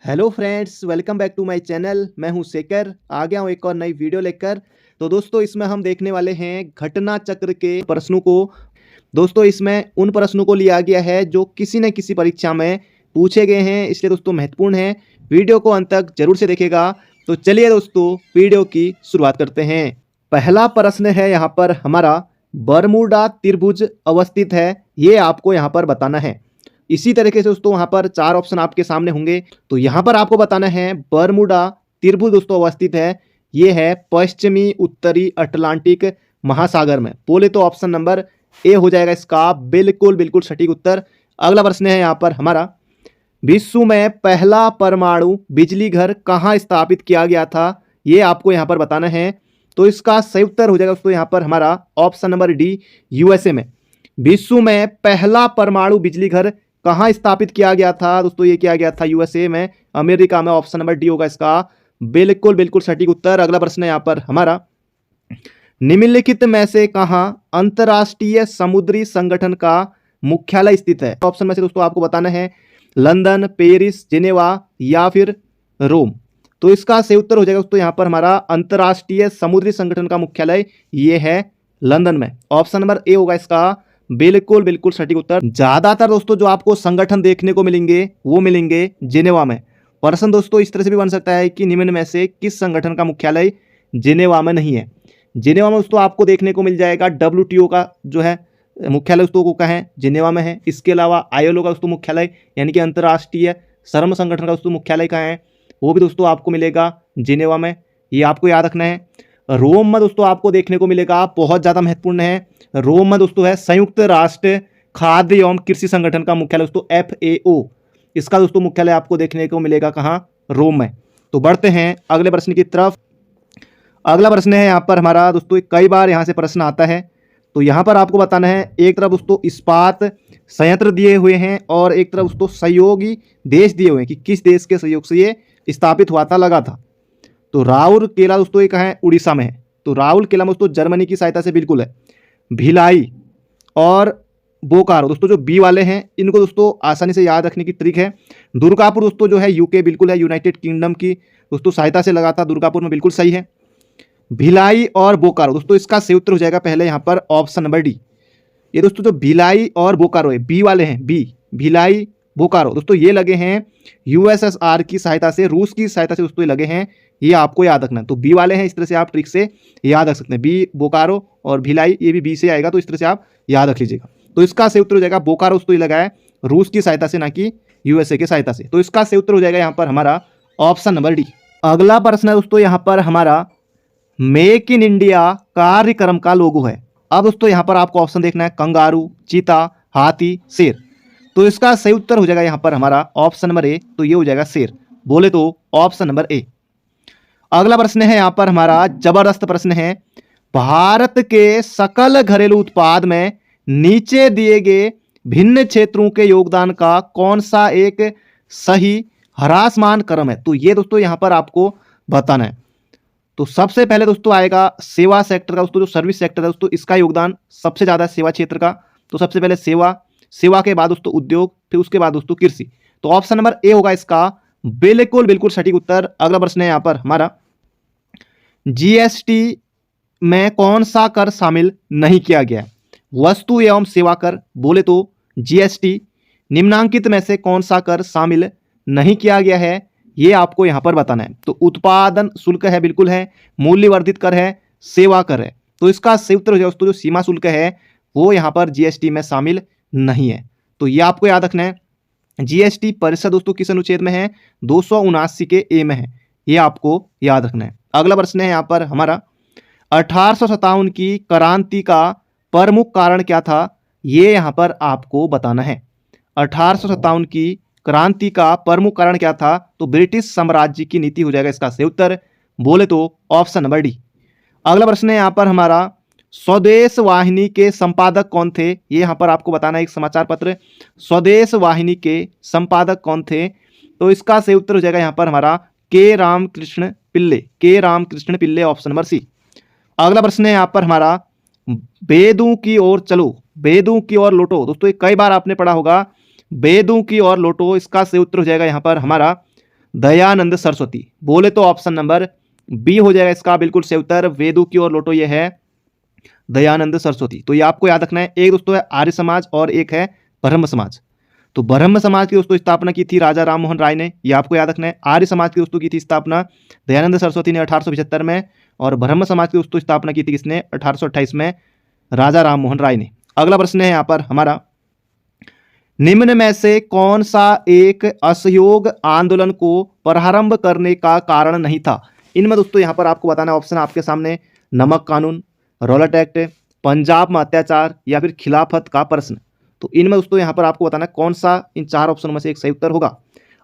Hello friends, welcome back to my channel. मैं हूं शेखर, आ गया हूं एक और नई वीडियो लेकर। तो दोस्तों, इसमें हम देखने वाले हैं घटना चक्र के प्रश्नों को। दोस्तों, इसमें उन प्रश्नों को लिया गया है जो किसी न किसी परीक्षा में पूछे गए हैं, इसलिए दोस्तों महत्वपूर्ण है। वीडियो को अंत तक जरूर से देखेगा। तो चलिए दोस्तों, वीडियो की शुरुआत करते हैं। पहला प्रश्न है यहाँ पर हमारा, बरमूडा त्रिभुज अवस्थित है, ये आपको यहाँ पर बताना है। इसी तरीके से दोस्तों वहाँ पर चार ऑप्शन आपके सामने होंगे। तो यहाँ पर आपको बताना है बरमूडा त्रिभुज दोस्तों अवस्थित है, ये है पश्चिमी उत्तरी अटलांटिक महासागर में। बोले तो ऑप्शन नंबर ए हो जाएगा इसका बिल्कुल बिल्कुल सटीक उत्तर। अगला प्रश्न है यहाँ पर हमारा, विश्व में पहला परमाणु बिजली घर कहाँ स्थापित किया गया था, ये आपको यहाँ पर बताना है। तो इसका सही उत्तर हो जाएगा दोस्तों यहाँ पर हमारा ऑप्शन नंबर डी, यूएसए में। विश्व में पहला परमाणु बिजली घर कहाँ स्थापित किया गया था दोस्तों, ये किया गया था यूएसए में, अमेरिका में। ऑप्शन नंबर डी होगा इसका बिल्कुल बिल्कुल सटीक उत्तर। अगला प्रश्न है यहाँ पर हमारा, निम्नलिखित में से कहाँ अंतर्राष्ट्रीय समुद्री संगठन का मुख्यालय स्थित है। ऑप्शन में से दोस्तों आपको बताना है लंदन, पेरिस, जिनेवा या फिर रोम। तो इसका सही उत्तर हो जाएगा दोस्तों यहाँ पर हमारा अंतर्राष्ट्रीय समुद्री संगठन का मुख्यालय ये है लंदन में। ऑप्शन नंबर ए होगा इसका बिल्कुल बिल्कुल सटीक उत्तर। ज्यादातर दोस्तों जो आपको संगठन देखने को मिलेंगे वो मिलेंगे जिनेवा में। प्रश्न दोस्तों इस तरह से भी बन सकता है कि निम्न में से किस संगठन का मुख्यालय जिनेवा में नहीं है। जिनेवा में दोस्तों आपको देखने को मिल जाएगा WTO का जो है मुख्यालय दोस्तों को कहाँ है, जिनेवा में है। इसके अलावा ILO का दोस्तों मुख्यालय यानी कि अंतर्राष्ट्रीय श्रम संगठन का दोस्तों मुख्यालय कहाँ है, वो भी दोस्तों आपको मिलेगा जिनेवा में। ये आपको याद रखना है। रोम में दोस्तों आपको देखने को मिलेगा, बहुत ज़्यादा महत्वपूर्ण है। रोम में दोस्तों है संयुक्त राष्ट्र खाद्य एवं कृषि संगठन का मुख्यालय दोस्तों FAO। इसका दोस्तों मुख्यालय आपको देखने को मिलेगा कहाँ, रोम में। तो बढ़ते हैं अगले प्रश्न की तरफ। अगला प्रश्न है यहाँ पर हमारा दोस्तों, कई बार यहाँ से प्रश्न आता है। तो यहाँ पर आपको बताना है, एक तरफ दोस्तों इस्पात संयंत्र दिए हुए हैं और एक तरफ दोस्तों सहयोगी देश दिए हुए हैं कि किस देश के सहयोग से ये स्थापित हुआ था, लगा था। तो राउरकेला दोस्तों ये कहाँ है, उड़ीसा में है। तो राउरकेला में दोस्तों जर्मनी की सहायता से बिल्कुल है। भिलाई और बोकारो दोस्तों जो बी वाले हैं, इनको दोस्तों आसानी से याद रखने की ट्रिक है। दुर्गापुर दोस्तों जो है यूके बिल्कुल है, यूनाइटेड किंगडम की दोस्तों सहायता से लगा था दुर्गापुर में, बिल्कुल सही है। भिलाई और बोकारो दोस्तों इसका सही उत्तर हो जाएगा पहले यहाँ पर ऑप्शन नंबर डी। ये दोस्तों जो भिलाई और बोकारो है, बी वाले हैं, बी भिलाई बोकारो दोस्तों ये लगे हैं USSR की सहायता से, रूस की सहायता से दोस्तों ये लगे हैं। ये आपको याद रखना है। तो बी वाले हैं, इस तरह से आप ट्रिक से याद रख सकते हैं। बी बोकारो और भिलाई ये भी बी से आएगा, तो इस तरह से आप याद रख लीजिएगा। तो इसका सही उत्तर हो जाएगा बोकारो दोस्तों ये लगा है रूस की सहायता से, ना कि USA की सहायता से। तो इसका सही उत्तर हो जाएगा यहाँ पर हमारा ऑप्शन नंबर डी। अगला प्रश्न है दोस्तों यहाँ पर हमारा, मेक इन इंडिया कार्यक्रम का लोगो है। अब दोस्तों यहाँ पर आपको ऑप्शन देखना है कंगारू, चीता, हाथी, शेर। तो इसका सही उत्तर हो जाएगा यहाँ पर हमारा ऑप्शन नंबर ए। तो ये हो जाएगा शेर, बोले तो ऑप्शन नंबर ए। अगला प्रश्न है यहाँ पर हमारा, जबरदस्त प्रश्न है, भारत के सकल घरेलू उत्पाद में नीचे दिए गए भिन्न क्षेत्रों के योगदान का कौन सा एक सही ह्रासमान क्रम है। तो ये दोस्तों यहाँ पर आपको बताना है। तो सबसे पहले दोस्तों आएगा सेवा सेक्टर का दोस्तों, जो सर्विस सेक्टर है दोस्तों, इसका योगदान सबसे ज़्यादा है सेवा क्षेत्र का। तो सबसे पहले सेवा, सेवा के बाद दोस्तों उद्योग, फिर उसके बाद दोस्तों कृषि। तो ऑप्शन नंबर ए होगा इसका बिल्कुल बिल्कुल सटीक उत्तर। अगला प्रश्न है यहाँ पर हमारा, GST में कौन सा कर शामिल नहीं किया गया है। वस्तु एवं सेवा कर, बोले तो GST निम्नांकित में से कौन सा कर शामिल नहीं किया गया है, ये आपको यहां पर बताना है। तो उत्पादन शुल्क है, बिल्कुल है। मूल्यवर्धित कर है, सेवा कर है। तो इसका सही उत्तर हो जाएगा दोस्तों जो सीमा शुल्क है वो यहां पर GST में शामिल नहीं है। तो ये आपको याद रखना है। GST परिषद दोस्तों किस अनुच्छेद में है, 279 के ए में है। ये आपको याद रखना है। अगला प्रश्न है यहाँ पर हमारा, 1857 की क्रांति का प्रमुख कारण क्या था, ये यहाँ पर आपको बताना है। 1857 की क्रांति का प्रमुख कारण क्या था, तो ब्रिटिश साम्राज्य की नीति हो जाएगा इसका सही उत्तर, बोले तो ऑप्शन नंबर डी। अगला प्रश्न है यहाँ पर हमारा, स्वदेश वाहिनी के संपादक कौन थे, ये यहाँ पर आपको बताना है। एक समाचार पत्र स्वदेश वाहिनी के संपादक कौन थे, तो इसका सही उत्तर हो जाएगा यहाँ पर हमारा के रामकृष्ण पिल्ले, के रामकृष्ण पिल्ले, ऑप्शन नंबर सी। अगला प्रश्न है यहाँ पर हमारा, बेदों की ओर चलो, बेदों की ओर लौटो। दोस्तों कई बार आपने पढ़ा होगा बेदों की ओर लौटो, इसका सही उत्तर हो जाएगा यहाँ पर हमारा दयानंद सरस्वती। बोले तो ऑप्शन नंबर बी हो जाएगा इसका बिल्कुल सही उत्तर। वेदों की ओर लौटो, ये है दयानंद सरस्वती। तो ये आपको याद रखना है। एक दोस्तों है आर्य समाज और एक है ब्रह्म समाज। तो ब्रह्म समाज की दोस्तों स्थापना की थी राजा राम मोहन राय ने, ये आपको याद रखना है। आर्य समाज की दोस्तों की थी स्थापना दयानंद सरस्वती ने 1875 में, और ब्रह्म समाज की दोस्तों स्थापना की थी किसने? 1828 में, राजा राम मोहन राय ने। अगला प्रश्न है यहाँ पर हमारा, निम्न में से कौन सा एक असहयोग आंदोलन को प्रारंभ करने का कारण नहीं था? इनमें दोस्तों यहाँ पर आपको बताना ऑप्शन आपके सामने, नमक कानून, रॉलेट एक्ट, पंजाब में अत्याचार, या फिर खिलाफत का प्रश्न। तो इनमें दोस्तों यहाँ पर आपको बताना कौन सा इन चार ऑप्शन में से एक सही उत्तर होगा।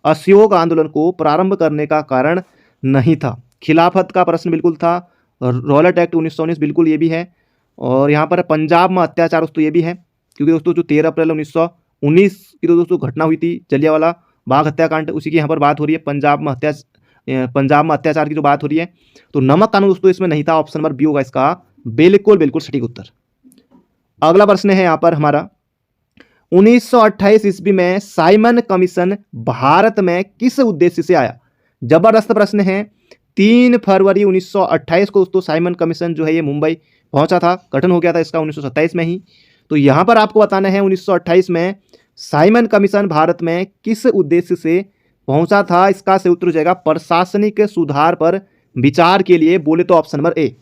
असहयोग आंदोलन को प्रारंभ करने का कारण नहीं था, खिलाफत का प्रश्न बिल्कुल था, रॉलेट एक्ट 1919 बिल्कुल ये भी है, और यहाँ पर पंजाब में अत्याचार दोस्तों ये भी है, क्योंकि दोस्तों जो 13 अप्रैल 1919 की तो दोस्तों घटना हुई थी, जलियांवाला बाग हत्याकांड, उसी की यहाँ पर बात हो रही है। पंजाब में अत्याचार की जो बात हो रही है। तो नमक कानून दोस्तों इसमें नहीं था, ऑप्शन नंबर बी होगा इसका बिल्कुल बिल्कुल सटीक उत्तर। अगला प्रश्न है यहाँ पर हमारा, 1928 ईस्वी में साइमन कमीशन भारत में किस उद्देश्य से आया? जबरदस्त प्रश्न है। 3 फरवरी 1928 को दोस्तों साइमन कमीशन जो है ये मुंबई पहुंचा था, गठन हो गया था इसका 1927 में ही। तो यहां पर आपको बताना है 1928 में साइमन कमीशन भारत में किस उद्देश्य से पहुंचा था? इसका सही उत्तर हो जाएगा प्रशासनिक सुधार पर विचार के लिए। बोले तो ऑप्शन नंबर ए।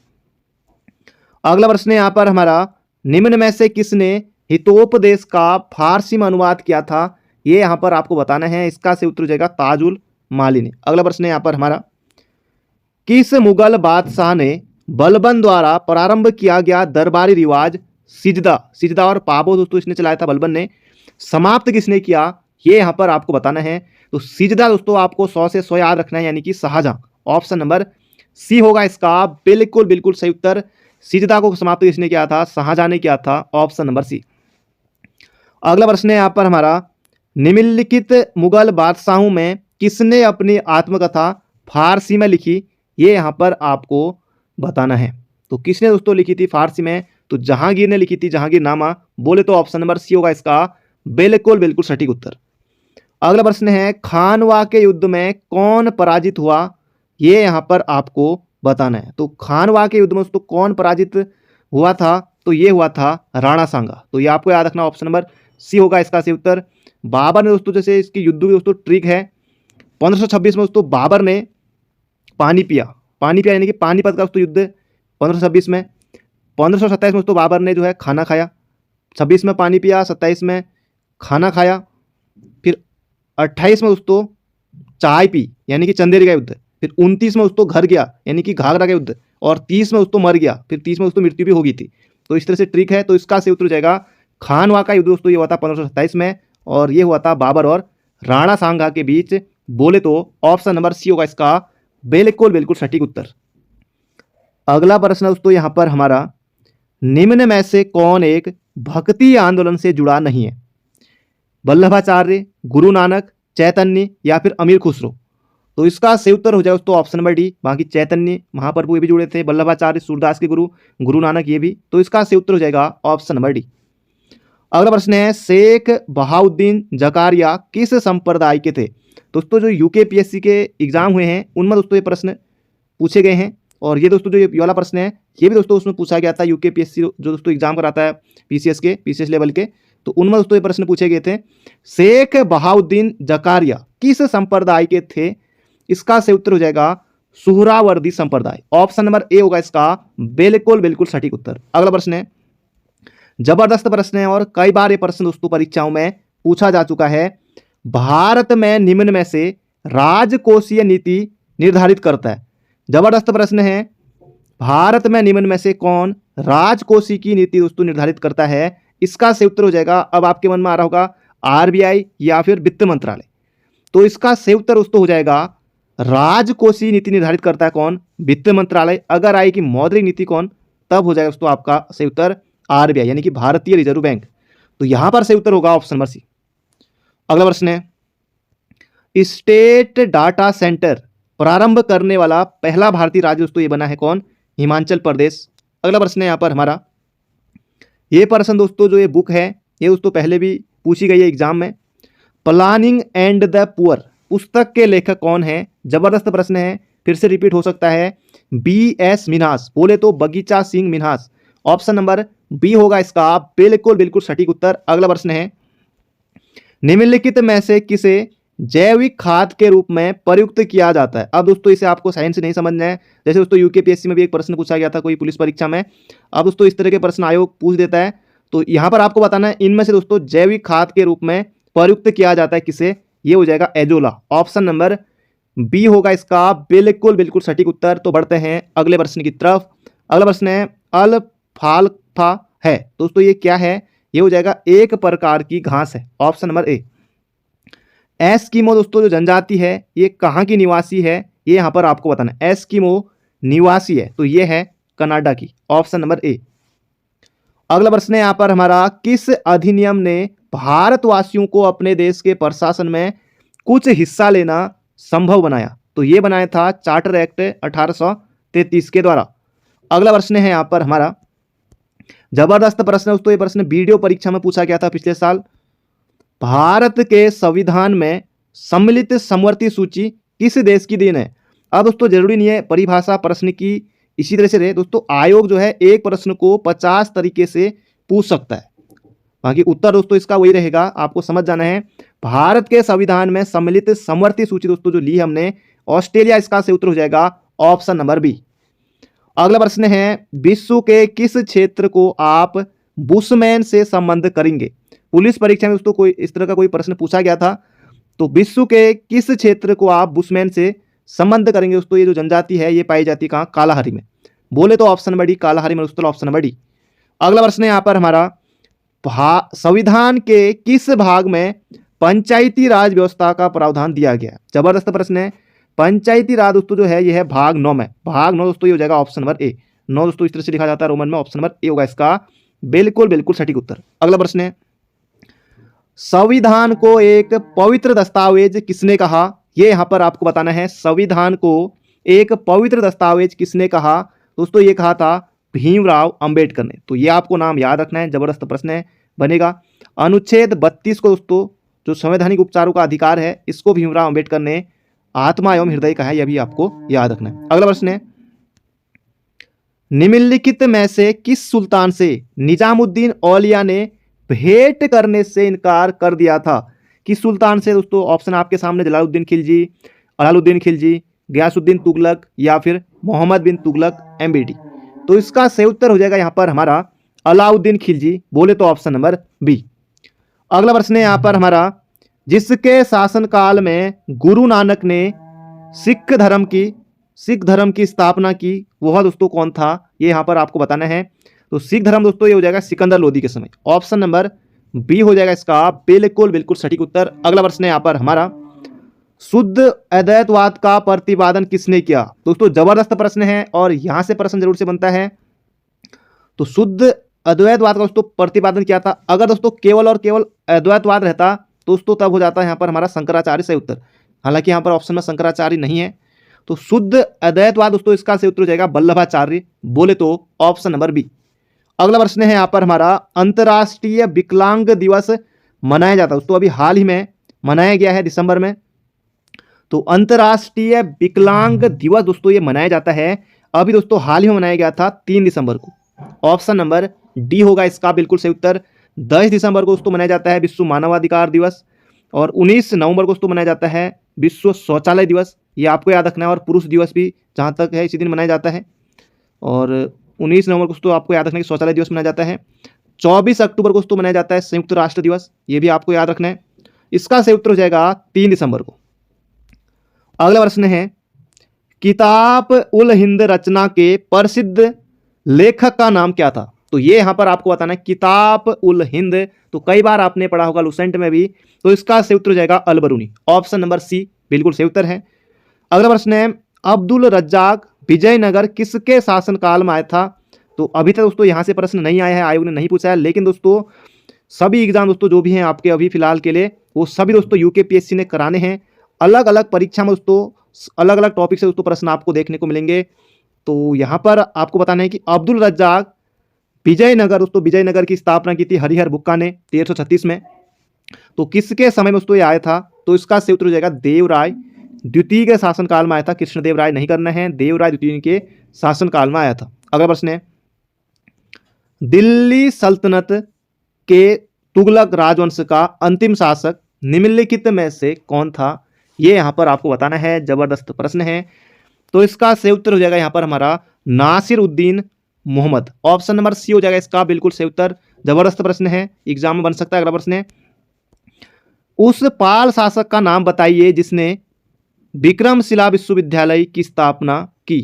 अगला प्रश्न है यहां पर हमारा, निम्न में से किसने हितोपदेश का फारसी में अनुवाद किया था? ये यहां पर आपको बताना है, इसका सही उत्तर हो जाएगा ताजुल माली ने। अगला प्रश्न है यहां पर हमारा, किस मुगल बादशाह ने बलबन द्वारा प्रारंभ किया गया दरबारी रिवाज सिजदा और पाबो दोस्तों इसने चलाया था बलबन ने, समाप्त किसने किया? ये यहां पर आपको बताना है। तो सिजदा दोस्तों आपको 100 से 100 याद रखना है, यानी कि शाहजहां। ऑप्शन नंबर सी होगा इसका बिल्कुल बिल्कुल सही उत्तर। सिजदा को समाप्त किसने किया था? शाहजहां ने किया था, ऑप्शन नंबर सी। अगला प्रश्न है यहाँ पर हमारा, निम्नलिखित मुगल बादशाहों में किसने अपनी आत्मकथा फारसी में लिखी? ये यहाँ पर आपको बताना है। तो किसने दोस्तों लिखी थी फारसी में? तो जहांगीर ने लिखी थी, जहांगीरनामा। बोले तो ऑप्शन नंबर सी होगा इसका बिल्कुल बिल्कुल सटीक उत्तर। अगला प्रश्न है, खानवा के युद्ध में कौन पराजित हुआ? ये यहाँ पर आपको बताना है। तो खानवा के युद्ध में दोस्तों कौन पराजित हुआ था? तो ये हुआ था राणा सांगा। तो ये आपको याद रखना, ऑप्शन नंबर सी होगा इसका सही उत्तर। बाबर ने दोस्तों, जैसे इसकी युद्ध की दोस्तों ट्रिक है, 1526 में दोस्तों बाबर ने पानी पिया यानी कि पानीपत का दोस्तों युद्ध 1526 में। 1527 में दोस्तों बाबर ने जो है खाना खाया, 26 में पानी पिया, 27 में खाना खाया, फिर 28 में दोस्तों चाय पी यानी कि चंदेरी का युद्ध, फिर 29 में दोस्तों घर गया यानी कि घाघरा का युद्ध, और 30 में दोस्तों मर गया, फिर 30 में दोस्तों मृत्यु भी हो गई थी। तो इस तरह से ट्रिक है। तो इसका सही उत्तर हो जाएगा खानवा का युद्ध दोस्तों ये हुआ था 1527 में, और ये हुआ था बाबर और राणा सांगा के बीच। बोले तो ऑप्शन नंबर सी होगा इसका बिल्कुल बिल्कुल सटीक उत्तर। अगला प्रश्न दोस्तों यहाँ पर हमारा, निम्न में से कौन एक भक्ति आंदोलन से जुड़ा नहीं है? वल्लभाचार्य, गुरु नानक, चैतन्य, या फिर अमीर खुसरो। तो इसका सही उत्तर हो जाए दोस्तों ऑप्शन नंबर डी। बाकी चैतन्य महाप्रभु ये भी जुड़े थे, वल्लभाचार्य सूरदास के गुरु नानक ये भी। तो इसका सही उत्तर हो जाएगा ऑप्शन नंबर डी। अगला प्रश्न है, शेख बहाउद्दीन जकारिया किस संप्रदाय के थे? दोस्तों जो यूकेपीएससी के एग्जाम हुए हैं उनमें दोस्तों ये प्रश्न पूछे गए हैं, और ये दोस्तों जो ये वाला प्रश्न है ये भी दोस्तों उसमें पूछा गया था। यूकेपीएससी जो दोस्तों एग्जाम कराता है पीसीएस लेवल के, तो उनमें दोस्तों ये प्रश्न पूछे गए थे, शेख बहाउद्दीन जकारिया किस संप्रदाय के थे? इसका सही उत्तर हो जाएगा सुहरावर्दी संप्रदाय। ऑप्शन नंबर ए होगा इसका बिल्कुल बिल्कुल सटीक उत्तर। अगला प्रश्न है, जबरदस्त प्रश्न है और कई बार ये प्रश्न दोस्तों परीक्षाओं में पूछा जा चुका है। भारत में निम्न में से राजकोषीय नीति निर्धारित करता है? जबरदस्त प्रश्न है। भारत में निम्न में से कौन राजकोषीय की नीति दोस्तों निर्धारित करता है? इसका सही उत्तर हो जाएगा, अब आपके मन में आ रहा होगा, आरबीआई या फिर वित्त मंत्रालय। तो इसका सही उत्तर दोस्तों हो जाएगा राजकोषीय नीति निर्धारित करता है कौन? वित्त मंत्रालय। अगर आएगी मौद्रिक नीति कौन, तब हो जाएगा दोस्तों आपका सही उत्तर आरबीआई यानी कि भारतीय रिजर्व बैंक। तो यहां पर सही उत्तर होगा ऑप्शन नंबर सी। अगला प्रश्न है, स्टेट डाटा सेंटर प्रारंभ करने वाला पहला भारतीय राज्य दोस्तों ये बना है कौन? हिमाचल प्रदेश। अगला प्रश्न है यहां पर हमारा, ये प्रश्न दोस्तों जो ये बुक है ये दोस्तों पहले भी पूछी गई है एग्जाम में। प्लानिंग एंड द पुअर पुस्तक के लेखक कौन है? जबरदस्त प्रश्न है, फिर से रिपीट हो सकता है। B.S. मिन्हास, बोले तो Bagicha Singh Minhas. Option number B होगा इसका बिल्कुल बिल्कुल सटीक उत्तर। अगला प्रश्न है, निम्नलिखित में से किसे जैविक खाद के रूप में प्रयुक्त किया जाता है? अब दोस्तों इसे आपको साइंस नहीं समझना है। जैसे दोस्तों यूकेपीएससी में भी एक प्रश्न पूछा गया था कोई पुलिस परीक्षा में। अब दोस्तों इस तरह के प्रश्न आयोग पूछ देता है, तो यहाँ पर आपको बताना है इनमें से दोस्तों जैविक खाद के रूप में प्रयुक्त किया जाता है किसे? ये हो जाएगा एजोला। ऑप्शन नंबर बी होगा इसका बिल्कुल बिल्कुल सटीक उत्तर। तो बढ़ते हैं अगले प्रश्न की तरफ। अगला प्रश्न है, अल्फाल्फा है दोस्तों ये क्या है? ये हो जाएगा एक प्रकार की घास है। ऑप्शन नंबर ए। एस्किमो दोस्तों जो जनजाति है ये कहाँ की निवासी है? ये यहाँ पर आपको बताना है। एस्किमो निवासी है तो ये है कनाडा की। ऑप्शन नंबर ए। अगला प्रश्न है यहाँ पर हमारा, किस अधिनियम ने भारतवासियों को अपने देश के प्रशासन में कुछ हिस्सा लेना संभव बनाया? तो ये बनाया था चार्टर एक्ट 1833 के द्वारा। अगला प्रश्न है यहाँ पर हमारा, जबरदस्त प्रश्न है दोस्तों, ये प्रश्न वीडियो परीक्षा में पूछा गया था पिछले साल। भारत के संविधान में सम्मिलित समवर्ती सूची किस देश की देन है? अब दोस्तों जरूरी नहीं है परिभाषा प्रश्न की इसी तरह से रहे दोस्तों, आयोग जो है एक प्रश्न को 50 तरीके से पूछ सकता है। बाकी उत्तर दोस्तों इसका वही रहेगा, आपको समझ जाना है। भारत के संविधान में सम्मिलित समवर्ती सूची दोस्तों जो ली हमने ऑस्ट्रेलिया, इसका से उत्तर हो जाएगा ऑप्शन नंबर बी। अगला प्रश्न है, विश्व के किस क्षेत्र को आप बुशमैन से संबंध करेंगे? पुलिस परीक्षा में दोस्तों कोई इस तरह का कोई प्रश्न पूछा गया था, तो विश्व के किस क्षेत्र को आप बुशमैन से संबंध करेंगे दोस्तों? ये जो जनजाति है ये पाई जाती है कहाँ? कालाहारी में। बोले तो ऑप्शन नंबर डी, कालाहारी में दोस्तों ऑप्शन नंबर डी। अगला प्रश्न है यहाँ पर हमारा, संविधान के किस भाग में पंचायती राज व्यवस्था का प्रावधान दिया गया? जबरदस्त प्रश्न है। पंचायती राज दोस्तों जो है ये है भाग 9 में। भाग 9 दोस्तों ये हो जाएगा ऑप्शन नंबर ए। 9 दोस्तों इस तरह से लिखा जाता है रोमन में, ऑप्शन नंबर ए होगा इसका बिल्कुल बिल्कुल सटीक उत्तर। अगला प्रश्न है, संविधान को एक पवित्र दस्तावेज किसने कहा? ये यहां पर आपको बताना है, संविधान को एक पवित्र दस्तावेज किसने कहा? दोस्तों ये कहा था भीमराव अंबेडकर ने। तो ये आपको नाम याद रखना है, जबरदस्त प्रश्न है बनेगा। अनुच्छेद 32 को दोस्तों जो संवैधानिक उपचारों का अधिकार है इसको भीमराव अंबेडकर ने आत्मा एवं हृदय कहा है, यह भी आपको याद रखना है। अगला प्रश्न है, निम्नलिखित में से किस सुल्तान से निजामुद्दीन औलिया ने भेंट करने से इनकार कर दिया था? किस सुल्तान से दोस्तों? ऑप्शन आपके सामने, जलालुद्दीन खिलजी, अलाउद्दीन खिलजी, गयासुद्दीन तुगलक या फिर मोहम्मद बिन तुगलक MBD। तो इसका सही उत्तर हो जाएगा यहाँ पर हमारा अलाउद्दीन खिलजी। बोले तो ऑप्शन नंबर बी। अगला प्रश्न है यहाँ पर हमारा, जिसके शासनकाल में गुरु नानक ने सिख धर्म की स्थापना की वह दोस्तों कौन था? ये यहाँ पर आपको बताना है। तो सिख धर्म दोस्तों ये हो जाएगा सिकंदर लोदी के समय। ऑप्शन नंबर बी हो जाएगा इसका बिल्कुल बिल्कुल सटीक उत्तर। अगला प्रश्न है यहाँ पर हमारा, शुद्ध अद्वैतवाद का प्रतिपादन किसने किया? दोस्तों जबरदस्त प्रश्न है और यहां से प्रश्न जरूर से बनता है। तो शुद्ध अद्वैतवाद का दोस्तों प्रतिपादन किया था। अगर दोस्तों केवल और केवल अद्वैतवाद रहता दोस्तों तब हो जाता है यहाँ पर हमारा शंकराचार्य सही उत्तर। हालांकि यहाँ पर ऑप्शन में शंकराचार्य नहीं है, तो शुद्ध अद्वैतवाद दोस्तों इसका सही उत्तर हो जाएगा वल्लभाचार्य। बोले तो ऑप्शन नंबर बी। अगला प्रश्न है यहाँ पर हमारा, अंतर्राष्ट्रीय विकलांग दिवस मनाया जाता है दोस्तों, अभी हाल ही में मनाया गया है दिसंबर में। तो अंतर्राष्ट्रीय विकलांग दिवस दोस्तों ये मनाया जाता है अभी दोस्तों हाल ही में मनाया गया था 3 दिसंबर को। ऑप्शन नंबर डी होगा इसका बिल्कुल सही उत्तर। 10 दिसंबर को दोस्तों मनाया जाता है विश्व मानवाधिकार दिवस, और 19 नवंबर को दोस्तों मनाया जाता है विश्व शौचालय दिवस। ये आपको याद रखना है। और पुरुष दिवस भी जहाँ तक है इसी दिन मनाया जाता है, और 19 नवंबर को दोस्तों आपको याद रखना है कि शौचालय दिवस मनाया जाता है। 24 अक्टूबर को दोस्तों मनाया जाता है संयुक्त राष्ट्र दिवस, ये भी आपको याद रखना है। इसका सही उत्तर हो जाएगा 3 दिसंबर को। अगला प्रश्न है, किताब उल हिंद रचना के प्रसिद्ध लेखक का नाम क्या था? तो ये यहां पर आपको बताना है किताब उल हिंद, तो कई बार आपने पढ़ा होगा लुसेंट में भी। तो इसका सही उत्तर हो जाएगा अलबरूनी। ऑप्शन नंबर सी बिल्कुल सही उत्तर है। अगला प्रश्न है, अब्दुल रज्जाक विजयनगर किसके शासनकाल में आया था? तो अभी तक दोस्तों यहां से प्रश्न नहीं आया है, आयोग ने नहीं पूछा है, लेकिन दोस्तों सभी एग्जाम दोस्तों जो भी हैं आपके अभी फिलहाल के लिए वो सभी दोस्तों यूकेपीएससी ने कराने हैं। अलग अलग परीक्षा में दोस्तों अलग अलग टॉपिक से दोस्तों प्रश्न आपको देखने को मिलेंगे। तो यहाँ पर आपको बताना है कि अब्दुल रज्जाक विजयनगर दोस्तों विजयनगर की स्थापना की थी हरिहर बुक्का ने 1336 में। तो किसके समय में दोस्तों ये आया था? तो इसका सही उत्तर हो जाएगा देवराय द्वितीय के शासनकाल में आया था। कृष्णदेव राय नहीं करना है, देवराय द्वितीय के शासनकाल में आया था। अगला प्रश्न है, दिल्ली सल्तनत के तुगलक राजवंश का अंतिम शासक निम्नलिखित में से कौन था? ये यहाँ पर आपको बताना है, जबरदस्त प्रश्न है। तो इसका सही उत्तर हो जाएगा यहाँ पर हमारा Nasir uddin Mohammad. Option number C हो जाएगा इसका बिल्कुल सही उत्तर। जबरदस्त प्रश्न है, एग्जाम में बन सकता है। अगला प्रश्न है, उस पाल शासक का नाम बताइए जिसने विक्रमशिला विश्वविद्यालय की स्थापना की।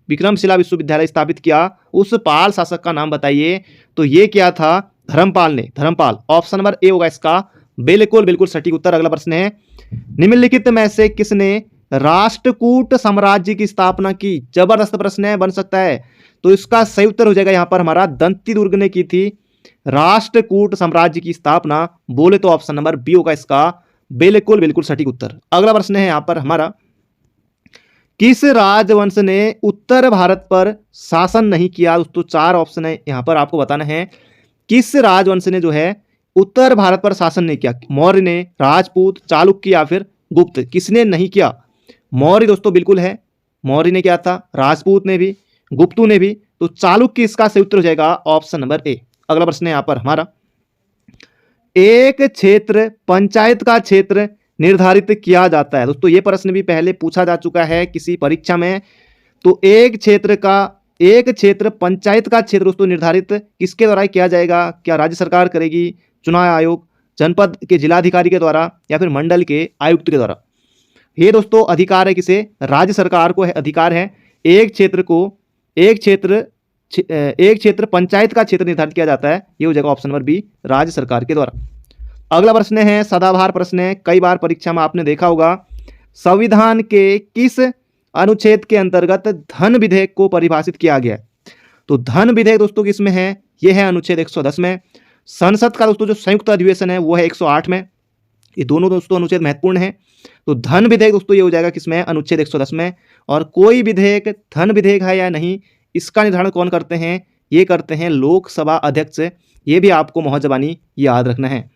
विक्रमशिला विश्वविद्यालय स्थापित किया, उस पाल शासक का नाम बताइए। तो ये क्या था? धर्मपाल ने, धर्मपाल। ऑप्शन नंबर ए होगा इसका बिल्कुल बिल्कुल सटीक उत्तर। अगला प्रश्न है, निम्नलिखित में से किसने राष्ट्रकूट साम्राज्य की स्थापना की? जबरदस्त प्रश्न है, बन सकता है। तो इसका सही उत्तर हो जाएगा यहाँ पर हमारा दंती दुर्ग ने की थी राष्ट्रकूट साम्राज्य की स्थापना। बोले तो ऑप्शन नंबर बी होगा इसका बिल्कुल बिल्कुल सटीक उत्तर। अगला प्रश्न है यहाँ पर हमारा, किस राजवंश ने उत्तर भारत पर शासन नहीं किया? दोस्तों 4 ऑप्शन है यहाँ पर आपको बताना है, किस राजवंश ने जो है उत्तर भारत पर शासन नहीं किया? मौर्य ने, राजपूत, चालुक्य या फिर गुप्त? किसने नहीं किया? मौर्य दोस्तों बिल्कुल है, मौर्य ने किया था, राजपूत ने भी, गुप्तू ने भी। तो चालुक्य इसका सही उत्तर हो जाएगा ऑप्शन नंबर ए। अगला प्रश्न है यहाँ पर हमारा, एक क्षेत्र पंचायत का क्षेत्र निर्धारित किया जाता है। दोस्तों ये प्रश्न भी पहले पूछा जा चुका है किसी परीक्षा में। तो एक क्षेत्र पंचायत का क्षेत्र दोस्तों निर्धारित किसके द्वारा किया जाएगा? क्या राज्य सरकार करेगी, चुनाव आयोग, जनपद के जिलाधिकारी के द्वारा या फिर मंडल के आयुक्त के द्वारा? ये दोस्तों अधिकार है किसे? राज्य सरकार को है, अधिकार है एक क्षेत्र पंचायत का क्षेत्र निर्धारित किया जाता है। ये हो जाएगा ऑप्शन नंबर बी, राज्य सरकार के द्वारा। अगला प्रश्न है, सदाबहार प्रश्न है, कई बार परीक्षा में आपने देखा होगा, संविधान के किस अनुच्छेद के अंतर्गत धन विधेयक को परिभाषित किया गया है? तो धन विधेयक दोस्तों किसमें है? यह है अनुच्छेद 110 में। संसद का दोस्तों जो संयुक्त अधिवेशन है वो है 108 में। ये दोनों दोस्तों अनुच्छेद महत्वपूर्ण है। तो धन विधेयक दोस्तों ये हो जाएगा किसमें? अनुच्छेद 110 में। और कोई विधेयक धन विधेयक है या नहीं, इसका निर्धारण कौन करते हैं? ये करते हैं लोकसभा अध्यक्ष। ये भी आपको मोहजबानी याद रखना है।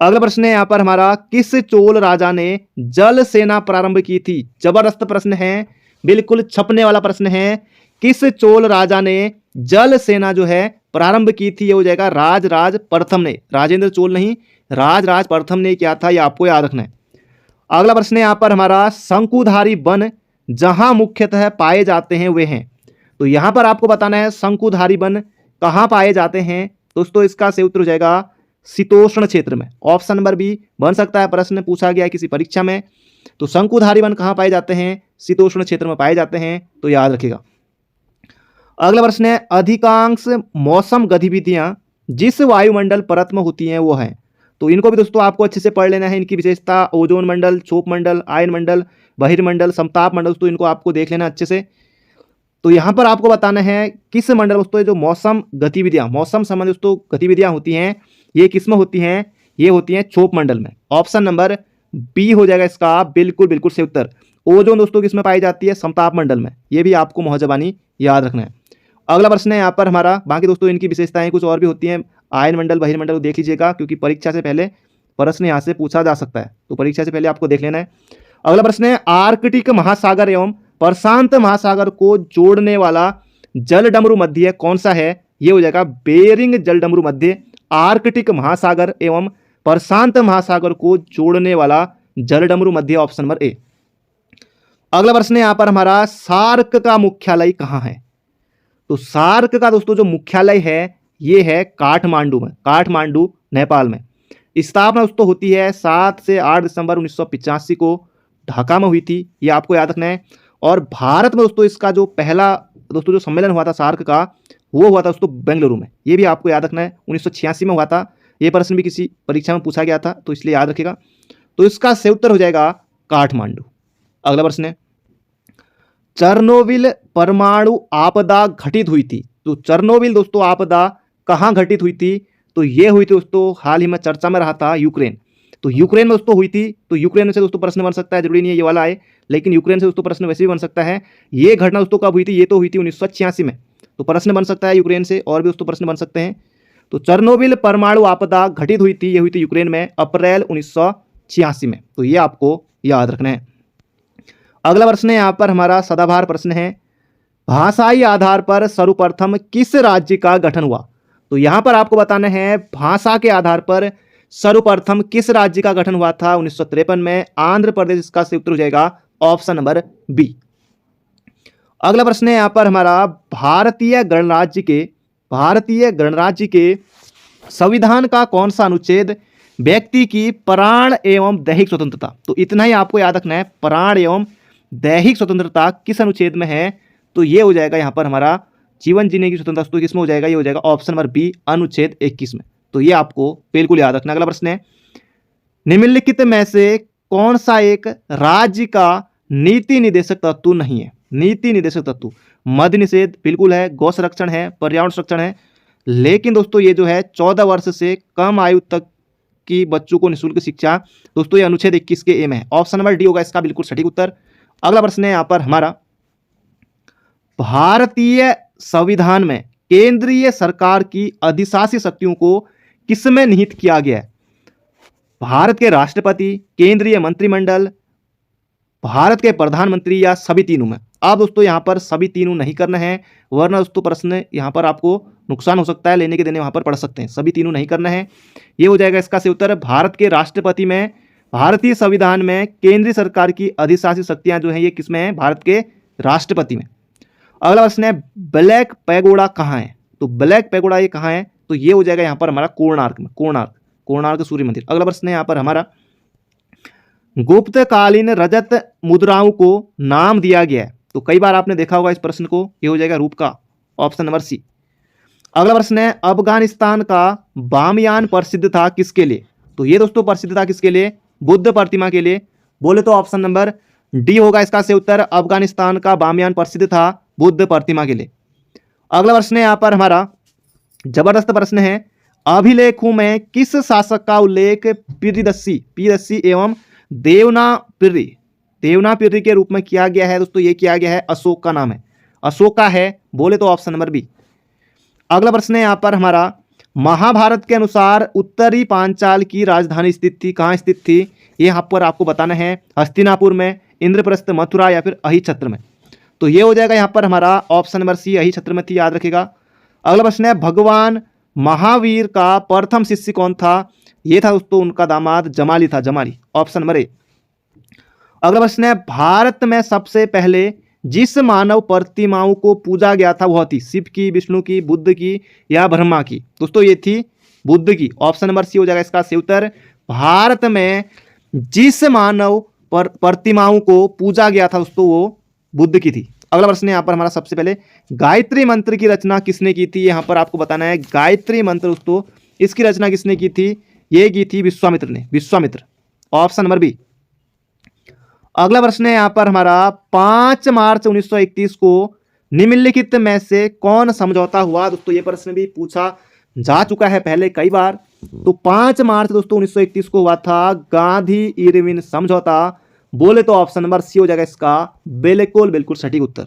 अगला प्रश्न है यहाँ पर हमारा, किस चोल राजा ने जल सेना प्रारंभ की थी? जबरदस्त प्रश्न है, बिल्कुल छपने वाला प्रश्न है। किस चोल राजा ने जल सेना जो है प्रारंभ की थी? ये हो जाएगा राजराज प्रथम ने, राजेंद्र चोल नहीं, राजराज प्रथम ने किया था। ये आपको याद रखना है। अगला प्रश्न है यहाँ पर हमारा, शंकुधारी वन जहां मुख्यतः पाए जाते हैं वे हैं। तो यहां पर आपको बताना है शंकुधारी वन कहां पाए जाते हैं। दोस्तों इसका सही उत्तर हो जाएगा शीतोष्ण क्षेत्र में। ऑप्शन नंबर बी बन सकता है, प्रश्न पूछा गया है किसी परीक्षा में। तो शंकुधारी वन कहां पाए जाते हैं? शीतोष्ण क्षेत्र में पाए जाते हैं, तो याद रखिएगा। अगला प्रश्न है, अधिकांश मौसम गतिविधियां जिस वायुमंडल परत में होती हैं वो हैं। तो इनको भी दोस्तों आपको अच्छे से पढ़ लेना है। इनकी विशेषता, ओजोन मंडल, क्षोभ मंडल, आयन मंडल, बहिर्मंडल, समताप मंडल, दोस्तों इनको आपको देख लेना अच्छे से। तो यहाँ पर आपको बताना है किस मंडल दोस्तों जो मौसम गतिविधियां, मौसम संबंधी दोस्तों गतिविधियां होती हैं, ये किस में होती हैं? ये होती हैं क्षोभ मंडल में। ऑप्शन नंबर बी हो जाएगा इसका बिल्कुल बिल्कुल सही उत्तर। ओजोन दोस्तों किस में पाई जाती है? समताप मंडल में। ये भी आपको मोहजबानी याद रखना है। अगला प्रश्न है यहाँ पर हमारा, बाकी दोस्तों इनकी विशेषताएं कुछ और भी होती हैं, आयन मंडल, बहिर्मंडल देख लीजिएगा, क्योंकि परीक्षा से पहले प्रश्न यहाँ से पूछा जा सकता है, तो परीक्षा से पहले आपको देख लेना है। अगला प्रश्न है, आर्कटिक महासागर एवं प्रशांत महासागर को जोड़ने वाला जलडमरू मध्य कौन सा है? ये हो जाएगा बेरिंग जलडमरू मध्य। आर्कटिक महासागर एवं प्रशांत महासागर को जोड़ने वाला जलडमरू मध्य, ऑप्शन नंबर ए। अगला प्रश्न है यहाँ पर हमारा, सार्क का मुख्यालय कहाँ है? तो सार्क का दोस्तों जो मुख्यालय है ये है काठमांडू में, काठमांडू नेपाल में। स्थापना दोस्तों होती है 7 से 8 दिसंबर 1985 को ढाका में हुई थी, ये आपको याद रखना है। और भारत में दोस्तों इसका जो पहला दोस्तों जो सम्मेलन हुआ था सार्क का, वो हुआ था दोस्तों बेंगलुरु में। ये भी आपको याद रखना है, 1986 में हुआ था। ये प्रश्न भी किसी परीक्षा में पूछा गया था, तो इसलिए याद रखिएगा। तो इसका सही उत्तर हो जाएगा काठमांडू। अगला प्रश्न है, चेरनोबिल परमाणु आपदा घटित हुई थी। तो चेरनोबिल दोस्तों आपदा कहाँ घटित हुई थी? तो ये हुई थी दोस्तों, हाल ही में चर्चा में रहा था, यूक्रेन। तो यूक्रेन में दोस्तों हुई थी। तो यूक्रेन से दोस्तों प्रश्न बन सकता है, जरूरी नहीं है ये वाला आए, लेकिन यूक्रेन से दोस्तों प्रश्न वैसे भी बन सकता है। ये घटना दोस्तों कब हुई थी? ये तो हुई थी 1986 में। तो प्रश्न बन सकता है यूक्रेन से, और भी दोस्तों प्रश्न बन सकते हैं। तो चेरनोबिल परमाणु आपदा घटित हुई थी, ये हुई थी यूक्रेन में अप्रैल 1986 में। तो ये आपको याद रखना है। अगला प्रश्न है यहाँ पर हमारा सदाबहार प्रश्न है, भाषाई आधार पर सर्वप्रथम किस राज्य का गठन हुआ? तो यहां पर आपको बताना है भाषा के आधार पर सर्वप्रथम किस राज्य का गठन हुआ था 1953 में। आंध्र प्रदेश इसका सही उत्तर हो जाएगा ऑप्शन नंबर बी। अगला प्रश्न है यहां पर हमारा, भारतीय गणराज्य के संविधान का कौन सा अनुच्छेद व्यक्ति की प्राण एवं दैहिक स्वतंत्रता, तो इतना ही आपको याद रखना है, प्राण एवं दैहिक स्वतंत्रता किस अनुच्छेद में है? तो ये हो जाएगा यहाँ पर हमारा जीवन जीने की स्वतंत्रता, तो किसमें हो जाएगा? ये हो जाएगा ऑप्शन नंबर बी, अनुच्छेद 21 में। तो ये आपको बिल्कुल याद रखना। अगला प्रश्न है, निम्नलिखित में से कौन सा एक राज्य का नीति निदेशक तत्व नहीं है? नीति निदेशक तत्व मद्य निषेध बिल्कुल है, गौ संरक्षण है, पर्यावरण संरक्षण है, लेकिन दोस्तों ये जो है 14 वर्ष से कम आयु तक की बच्चों को निःशुल्क शिक्षा, दोस्तों ये अनुच्छेद 21 के ए में है। ऑप्शन नंबर डी होगा इसका बिल्कुल सटीक उत्तर। अगला प्रश्न है यहाँ पर हमारा, भारतीय संविधान में केंद्रीय सरकार की अधिशासी शक्तियों को किसमें निहित किया गया है? भारत के राष्ट्रपति, केंद्रीय मंत्रिमंडल, भारत के प्रधानमंत्री या सभी तीनों में? अब दोस्तों यहां पर सभी तीनों नहीं करना है, वरना दोस्तों प्रश्न यहां पर आपको नुकसान हो सकता है, लेने के देने वहां पर पढ़ सकते हैं। सभी तीनों नहीं करना है, ये हो जाएगा इसका सही उत्तर। भारत के राष्ट्रपति में, भारतीय संविधान में केंद्रीय सरकार की अधिशासी शक्तियां जो है ये किसमें है? भारत के राष्ट्रपति में। अगला प्रश्न है, ब्लैक पैगोडा कहाँ है? तो ब्लैक पैगोडा ये कहाँ है? तो ये हो जाएगा यहाँ पर हमारा कोणार्क में, कोणार्क सूर्य मंदिर। अगला प्रश्न है यहाँ पर हमारा, गुप्तकालीन रजत मुद्राओं को नाम दिया गया है, तो कई बार आपने देखा होगा इस प्रश्न को, ये हो जाएगा रूप का, ऑप्शन नंबर सी। अगला प्रश्न है, अफगानिस्तान का बामियान प्रसिद्ध था किसके लिए? तो ये दोस्तों प्रसिद्ध था किसके लिए? बुद्ध प्रतिमा के लिए। बोले तो ऑप्शन नंबर डी होगा इसका सही उत्तर, अफगानिस्तान का बामियान प्रसिद्ध था बुद्ध प्रतिमा के लिए। अगला प्रश्न है यहाँ पर हमारा जबरदस्त प्रश्न है, अभिलेखों में किस शासक का उल्लेख प्रियदर्शी एवं देवनापिरी के रूप में किया गया है? दोस्तों ये किया गया है, अशोक का नाम है, अशोका है। बोले तो ऑप्शन नंबर बी। अगला प्रश्न है यहाँ पर हमारा, महाभारत के अनुसार उत्तरी पांचाल की राजधानी स्थित थी, कहाँ स्थित थी? ये यहाँ पर आपको बताना है, हस्तिनापुर में, इंद्रप्रस्थ, मथुरा या फिर अहिछत्र में। तो ये हो जाएगा यहाँ पर हमारा ऑप्शन नंबर सी, अहिछत्र में थी, याद रखेगा। अगला प्रश्न है, भगवान महावीर का प्रथम शिष्य कौन था? ये था दोस्तों उनका दामाद जमाली था, जमाली, ऑप्शन नंबर ए। अगला प्रश्न है, भारत में सबसे पहले जिस मानव प्रतिमाओं को पूजा गया था वह थी शिव की, विष्णु की, बुद्ध की या ब्रह्मा की? दोस्तों ये थी बुद्ध की, ऑप्शन नंबर सी हो जाएगा इसका सही उत्तर। भारत में जिस मानव प्रतिमाओं को पूजा गया था दोस्तों वो बुद्ध की थी। अगला प्रश्न है यहाँ पर हमारा, सबसे पहले गायत्री मंत्र की रचना किसने की थी? यहाँ पर आपको बताना है, गायत्री मंत्र दोस्तों इसकी रचना किसने की थी? ये की थी विश्वामित्र ने, विश्वामित्र, ऑप्शन नंबर बी। अगला प्रश्न है यहाँ पर हमारा, 5 मार्च 1931 को निम्नलिखित में से कौन समझौता हुआ? दोस्तों ये प्रश्न भी पूछा जा चुका है पहले कई बार। तो 5 मार्च दोस्तों 1931 को हुआ था गांधी इरविन समझौता। बोले तो ऑप्शन नंबर सी हो जाएगा इसका बिल्कुल सटीक उत्तर।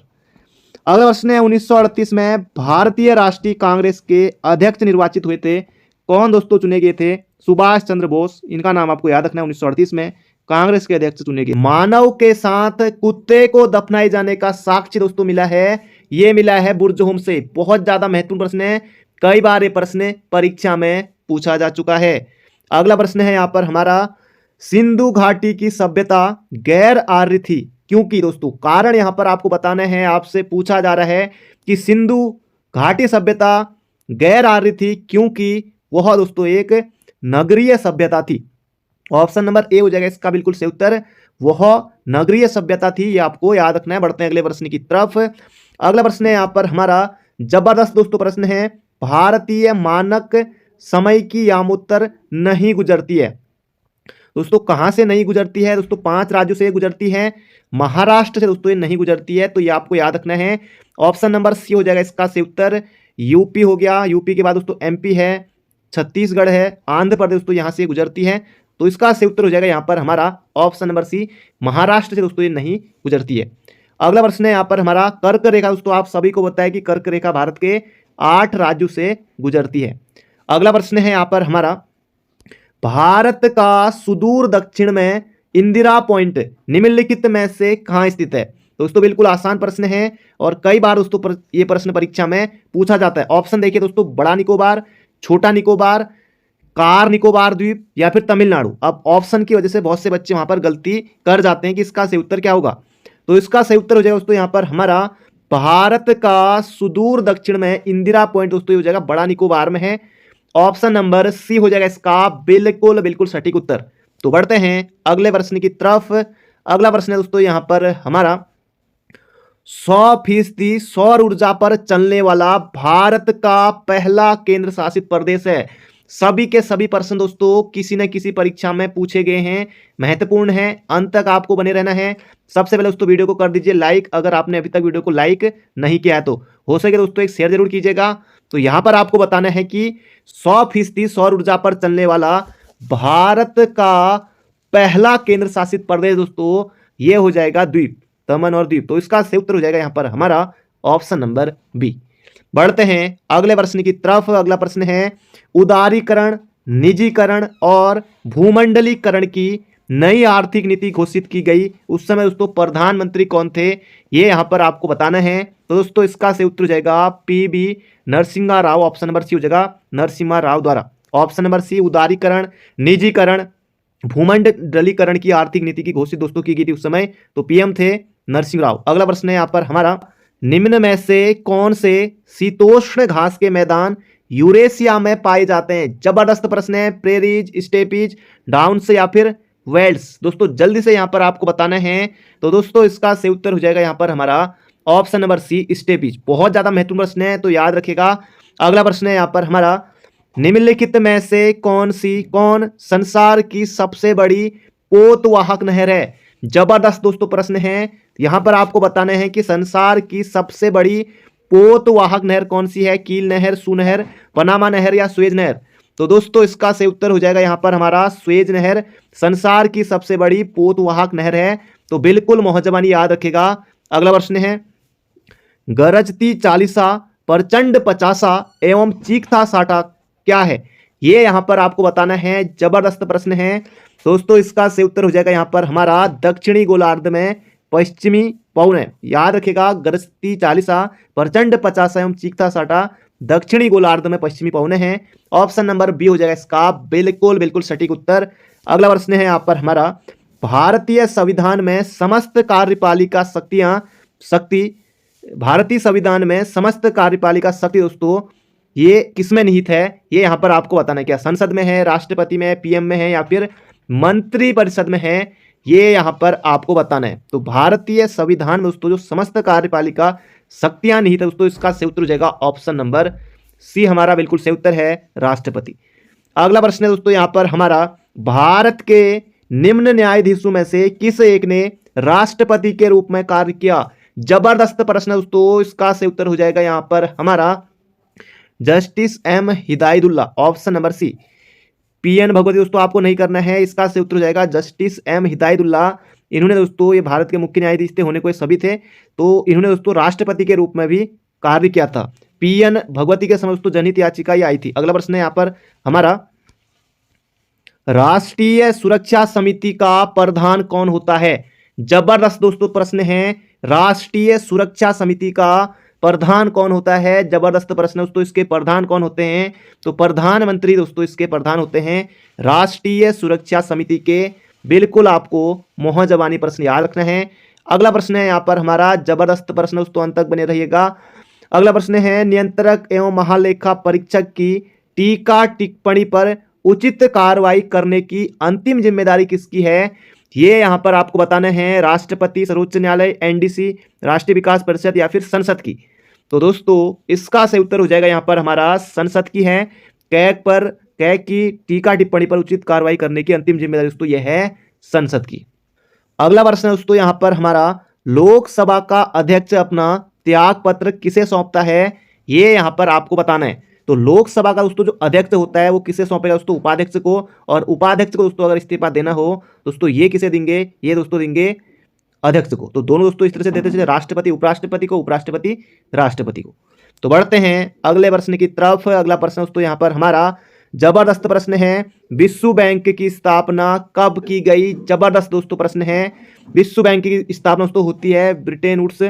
अगला प्रश्न है, 1938 में भारतीय राष्ट्रीय कांग्रेस के अध्यक्ष निर्वाचित हुए थे, कौन दोस्तों चुने गए थे? सुभाष चंद्र बोस, इनका नाम आपको याद रखना है। 1938 में कांग्रेस के अध्यक्ष चुने गए। मानव के साथ कुत्ते को दफनाए जाने का साक्ष्य दोस्तों मिला है, ये मिला है बुर्ज से। बहुत ज्यादा महत्वपूर्ण प्रश्न है, कई बार ये प्रश्न परीक्षा में पूछा जा चुका है। अगला प्रश्न है यहाँ पर हमारा, सिंधु घाटी की सभ्यता गैर आर्य थी क्योंकि? दोस्तों कारण यहाँ पर आपको बताना है, आपसे पूछा जा रहा है कि सिंधु घाटी सभ्यता गैर आर्य थी क्योंकि वह दोस्तों एक नगरीय सभ्यता थी। ऑप्शन नंबर ए हो जाएगा इसका बिल्कुल सही उत्तर, वह नगरीय सभ्यता थी, ये आपको याद रखना है। बढ़ते हैं अगले प्रश्न की तरफ। अगला प्रश्न है यहाँ पर हमारा जबरदस्त दोस्तों प्रश्न है, भारतीय मानक समय की यामोत्तर नहीं गुजरती है। दोस्तों कहां से नहीं गुजरती है? दोस्तों 5 राज्यों से गुजरती है, महाराष्ट्र से दोस्तों ये नहीं गुजरती है, तो ये आपको याद रखना है। ऑप्शन नंबर सी हो जाएगा इसका सही उत्तर, यूपी हो गया, यूपी के बाद दोस्तों एमपी है, छत्तीसगढ़ है, आंध्र प्रदेश दोस्तों यहाँ से गुजरती है, तो इसका सही उत्तर हो जाएगा यहाँ पर हमारा ऑप्शन नंबर सी, महाराष्ट्र से दोस्तों ये नहीं गुजरती है। अगला प्रश्न है यहाँ पर हमारा, कर्क रेखा। दोस्तों आप सभी को पता है कि कर्क रेखा भारत के 8 राज्यों से गुजरती है। अगला प्रश्न है यहाँ पर हमारा, भारत का सुदूर दक्षिण में इंदिरा पॉइंट निम्नलिखित में से कहां स्थित है? दोस्तों बिल्कुल आसान प्रश्न है और कई बार दोस्तों ये प्रश्न परीक्षा में पूछा जाता है। ऑप्शन देखिए दोस्तों, बड़ा निकोबार, छोटा निकोबार, कार निकोबार द्वीप या फिर तमिलनाडु। अब ऑप्शन की वजह से बहुत से बच्चे वहां पर गलती कर जाते हैं कि इसका सही उत्तर क्या होगा। तो इसका सही उत्तर हो जाएगा दोस्तों यहाँ पर हमारा, भारत का सुदूर दक्षिण में इंदिरा पॉइंट दोस्तों हो जाएगा बड़ा निकोबार में है। ऑप्शन नंबर सी हो जाएगा इसका बिल्कुल बिल्कुल सटीक उत्तर। तो बढ़ते हैं अगले प्रश्न की तरफ। अगला प्रश्न है दोस्तों यहाँ पर हमारा, 100% सौर ऊर्जा पर चलने वाला भारत का पहला केंद्र शासित प्रदेश है। सभी के सभी प्रश्न दोस्तों किसी न किसी परीक्षा में पूछे गए हैं, महत्वपूर्ण है, अंत तक आपको बने रहना है। सबसे पहले दोस्तों वीडियो को कर दीजिए लाइक, अगर आपने अभी तक वीडियो को लाइक नहीं किया है तो हो सके दोस्तों एक शेयर जरूर कीजिएगा। तो यहां पर आपको बताना है कि 100% सौर ऊर्जा पर चलने वाला भारत का पहला केंद्र शासित प्रदेश दोस्तों ये हो जाएगा द्वीप, दमन और द्वीप। तो इसका सही उत्तर हो जाएगा यहां पर हमारा ऑप्शन नंबर बी। बढ़ते हैं अगले प्रश्न की तरफ। अगला प्रश्न है, उदारीकरण, निजीकरण और भूमंडलीकरण की नई आर्थिक नीति घोषित की गई उस समय दोस्तों प्रधानमंत्री कौन थे? ये यहां पर आपको बताना है। तो दोस्तों इसका सही उत्तर हो जाएगा PV Narasimha Rao. Option number C हो जाएगा नरसिम्हा राव द्वारा। ऑप्शन नंबर सी, उदारीकरण, निजीकरण, भूमंडलीकरण की आर्थिक नीति की घोषित दोस्तों की गई थी उस समय, तो पीएम थे नरसिंह राव। अगला प्रश्न है यहाँ पर हमारा, निम्न में से कौन से शीतोष्ण घास के मैदान यूरेशिया में पाए जाते हैं? जबरदस्त प्रश्न है। प्रेरीज, स्टेपीज, डाउन्स या फिर वेल्स? दोस्तों जल्दी से यहाँ पर आपको बताना है। तो दोस्तों इसका सही उत्तर हो जाएगा यहाँ पर हमारा ऑप्शन नंबर सी, स्टेपीज। बहुत ज्यादा महत्वपूर्ण प्रश्न है तो याद रखिएगा। अगला प्रश्न है यहाँ पर हमारा, निम्नलिखित में से कौन संसार की सबसे बड़ी पोतवाहक नहर है? जबरदस्त दोस्तों प्रश्न है। यहां पर आपको बताना है कि संसार की सबसे बड़ी पोतवाहक नहर कौन सी है? कील नहर, सू नहर, पनामा नहर या स्वेज नहर? तो दोस्तों इसका सही उत्तर हो जाएगा यहां पर हमारा स्वेज नहर संसार की सबसे बड़ी पोतवाहक नहर है। तो बिल्कुल मोहजबानी याद रखेगा। अगला प्रश्न है, गरजती चालीसा, प्रचंड पचासा एवं चीखता साटा क्या है? ये यहां पर आपको बताना है। जबरदस्त प्रश्न है दोस्तों। इसका सही उत्तर हो जाएगा यहां पर हमारा दक्षिणी गोलार्ध में पश्चिमी पवन। याद रखेगा, गरजती चालीसा, प्रचंड पचासा एवं चीखता साटा दक्षिणी गोलार्ध में पश्चिमी पवन है। ऑप्शन नंबर बी हो जाएगा इसका बिल्कुल बिल्कुल सटीक उत्तर। अगला प्रश्न है यहाँ पर हमारा, भारतीय संविधान में समस्त कार्यपालिका भारतीय संविधान में समस्त कार्यपालिका शक्ति दोस्तों ये किसमें निहित है? ये यहां पर आपको बताना है। क्या संसद में है, राष्ट्रपति में, पीएम में है या फिर मंत्री परिषद में है? ये यहां पर आपको बताना है। तो भारतीय संविधान में दोस्तों जो समस्त कार्यपालिका शक्तियां निहित है दोस्तों, इसका सही उत्तर हो जाएगा ऑप्शन नंबर सी हमारा बिल्कुल सही उत्तर है, राष्ट्रपति। अगला प्रश्न है दोस्तों यहां पर हमारा, भारत के निम्न न्यायाधीशों में से किस एक ने राष्ट्रपति के रूप में कार्य किया? जबरदस्त प्रश्न है दोस्तों। इसका सही उत्तर हो जाएगा यहां पर हमारा justice M Hidayatullah. Option number C, PN Bhagwati दोस्तों आपको नहीं करना है। इसका सही उत्तर हो जाएगा जस्टिस एम हिदायतुल्लाह। इन्होंने दोस्तों ये भारत के मुख्य न्यायाधीश थे, होने को सभी थे, तो इन्होंने दोस्तों राष्ट्रपति के रूप में भी कार्य किया था। पीएन भगवती के समय दोस्तों जनहित याचिका ये आई थी। अगला प्रश्न है यहाँ पर हमारा, राष्ट्रीय सुरक्षा समिति का प्रधान कौन होता है? जबरदस्त दोस्तों प्रश्न है। राष्ट्रीय सुरक्षा समिति का प्रधान कौन होता है? जबरदस्त प्रश्न दोस्तों। इसके प्रधान कौन होते हैं? तो प्रधानमंत्री दोस्तों इसके प्रधान होते हैं राष्ट्रीय सुरक्षा समिति के। बिल्कुल आपको मोहजबानी प्रश्न याद रखना है। अगला प्रश्न है यहाँ पर हमारा, जबरदस्त प्रश्न दोस्तों, अंत तक बने रहिएगा। अगला प्रश्न है, नियंत्रक एवं महालेखा परीक्षक की टीका टिप्पणी पर उचित कार्रवाई करने की अंतिम जिम्मेदारी किसकी है? ये यहां पर आपको बताना है। राष्ट्रपति, सर्वोच्च न्यायालय, एनडीसी, राष्ट्रीय विकास परिषद या फिर संसद की? तो दोस्तों इसका सही उत्तर हो जाएगा यहां पर हमारा संसद की है। कैग की टीका टिप्पणी पर उचित कार्रवाई करने की अंतिम जिम्मेदारी दोस्तों यह है संसद की। अगला प्रश्न है दोस्तों यहां पर हमारा, लोकसभा का अध्यक्ष अपना त्याग पत्र किसे सौंपता है? ये यहां पर आपको बताना है। तो लोकसभा का दोस्तों जो अध्यक्ष होता है वो किसे सौंपेगा दोस्तों? उपाध्यक्ष को। और उपाध्यक्ष को दोस्तों अगर इस्तीफा देना हो दोस्तों ये किसे देंगे? ये दोस्तों देंगे अध्यक्ष को। तो दोनों दोस्तों इस तरह से देते चले, राष्ट्रपति उपराष्ट्रपति को, उपराष्ट्रपति राष्ट्रपति को। तो बढ़ते हैं अगले प्रश्न की तरफ। अगला प्रश्न दोस्तों यहाँ पर हमारा जबरदस्त प्रश्न है, विश्व बैंक की स्थापना कब की गई? जबरदस्त दोस्तों प्रश्न है। विश्व बैंक की स्थापना दोस्तों होती है ब्रिटेन वुड्स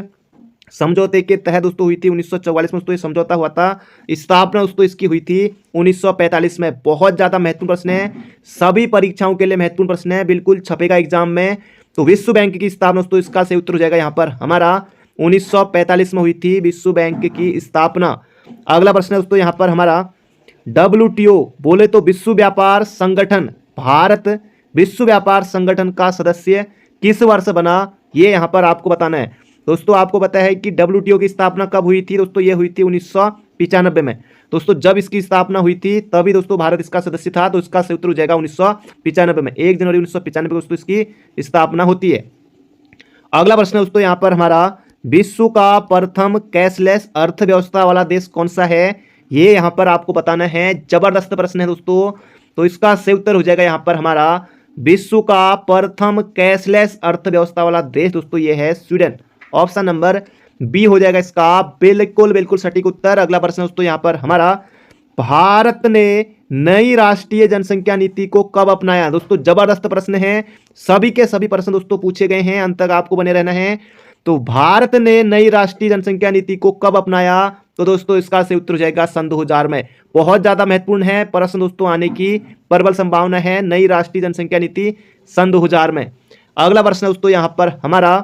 समझौते के तहत दोस्तों हुई थी 1944 में दोस्तों ये समझौता हुआ था। स्थापना दोस्तों इसकी हुई थी 1945 में। बहुत ज्यादा महत्वपूर्ण प्रश्न है, सभी परीक्षाओं के लिए महत्वपूर्ण प्रश्न है, बिल्कुल छपेगा एग्जाम में। तो विश्व बैंक की स्थापना दोस्तों इसका सही उत्तर हो जाएगा यहाँ पर हमारा 1945 में हुई थी विश्व बैंक की स्थापना। अगला प्रश्न है दोस्तों यहाँ पर हमारा WTO बोले तो विश्व व्यापार संगठन, भारत विश्व व्यापार संगठन का सदस्य किस वर्ष बना? ये यहाँ पर आपको बताना है। दोस्तों आपको पता है कि WTO की स्थापना कब हुई थी? दोस्तों ये हुई थी 1995 में। दोस्तों जब इसकी स्थापना हुई थी तभी दोस्तों भारत इसका सदस्य था, तो इसका सही उत्तर हो जाएगा 1995 में। 1 जनवरी 1995 को दोस्तों इसकी स्थापना होती है। अगला प्रश्न है दोस्तों यहाँ पर हमारा विश्व का प्रथम कैशलेस अर्थव्यवस्था वाला देश कौन सा है? ये यहाँ पर आपको बताना है। जबरदस्त प्रश्न है दोस्तों। तो इसका सही उत्तर हो जाएगा यहाँ पर हमारा विश्व का प्रथम कैशलेस अर्थव्यवस्था वाला देश दोस्तों ये है स्वीडन। ऑप्शन नंबर बी हो जाएगा इसका बिल्कुल बिल्कुल सटीक उत्तर। अगला प्रश्न दोस्तों यहाँ पर हमारा भारत ने नई राष्ट्रीय जनसंख्या नीति को कब अपनाया? दोस्तों जबरदस्त प्रश्न है, सभी के सभी प्रश्न दोस्तों पूछे गए हैं, अंत तक आपको बने रहना है। तो भारत ने नई राष्ट्रीय जनसंख्या नीति को कब अपनाया? तो दोस्तों इसका सही उत्तर हो जाएगा सन 2000 में। बहुत ज्यादा महत्वपूर्ण है, प्रश्न दोस्तों आने की प्रबल संभावना है। नई राष्ट्रीय जनसंख्या नीति सन 2000 में। अगला प्रश्न दोस्तों यहाँ पर हमारा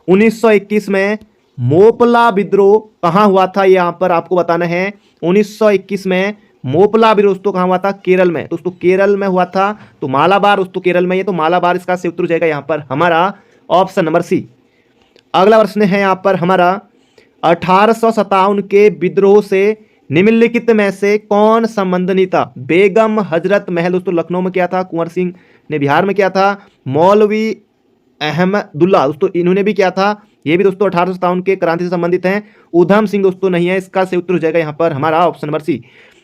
1921 में मोपला विद्रोह कहाँ हुआ था? यहाँ पर आपको बताना है। 1921 में मोपला विद्रोह दोस्तों कहाँ हुआ था? केरल में। दोस्तों केरल में हुआ था। तो मालाबार दोस्तों केरल में, ये तो मालाबार इसका सही उत्तर हो जाएगा यहाँ पर हमारा ऑप्शन नंबर सी। अगला प्रश्न है यहाँ पर हमारा 1857 के विद्रोह से निम्नलिखित में से कौन संबंध नहीं था? बेगम हजरत महल दोस्तों लखनऊ में किया था, कुंवर सिंह ने बिहार में किया था, मौलवी अहमदुल्ला दोस्तों इन्होंने भी किया था, ये भी दोस्तों 1857 के क्रांति से संबंधित हैं। उधम सिंह दोस्तों नहीं है, इसका सही उत्तर हो जाएगा यहाँ पर हमारा ऑप्शन नंबर सी।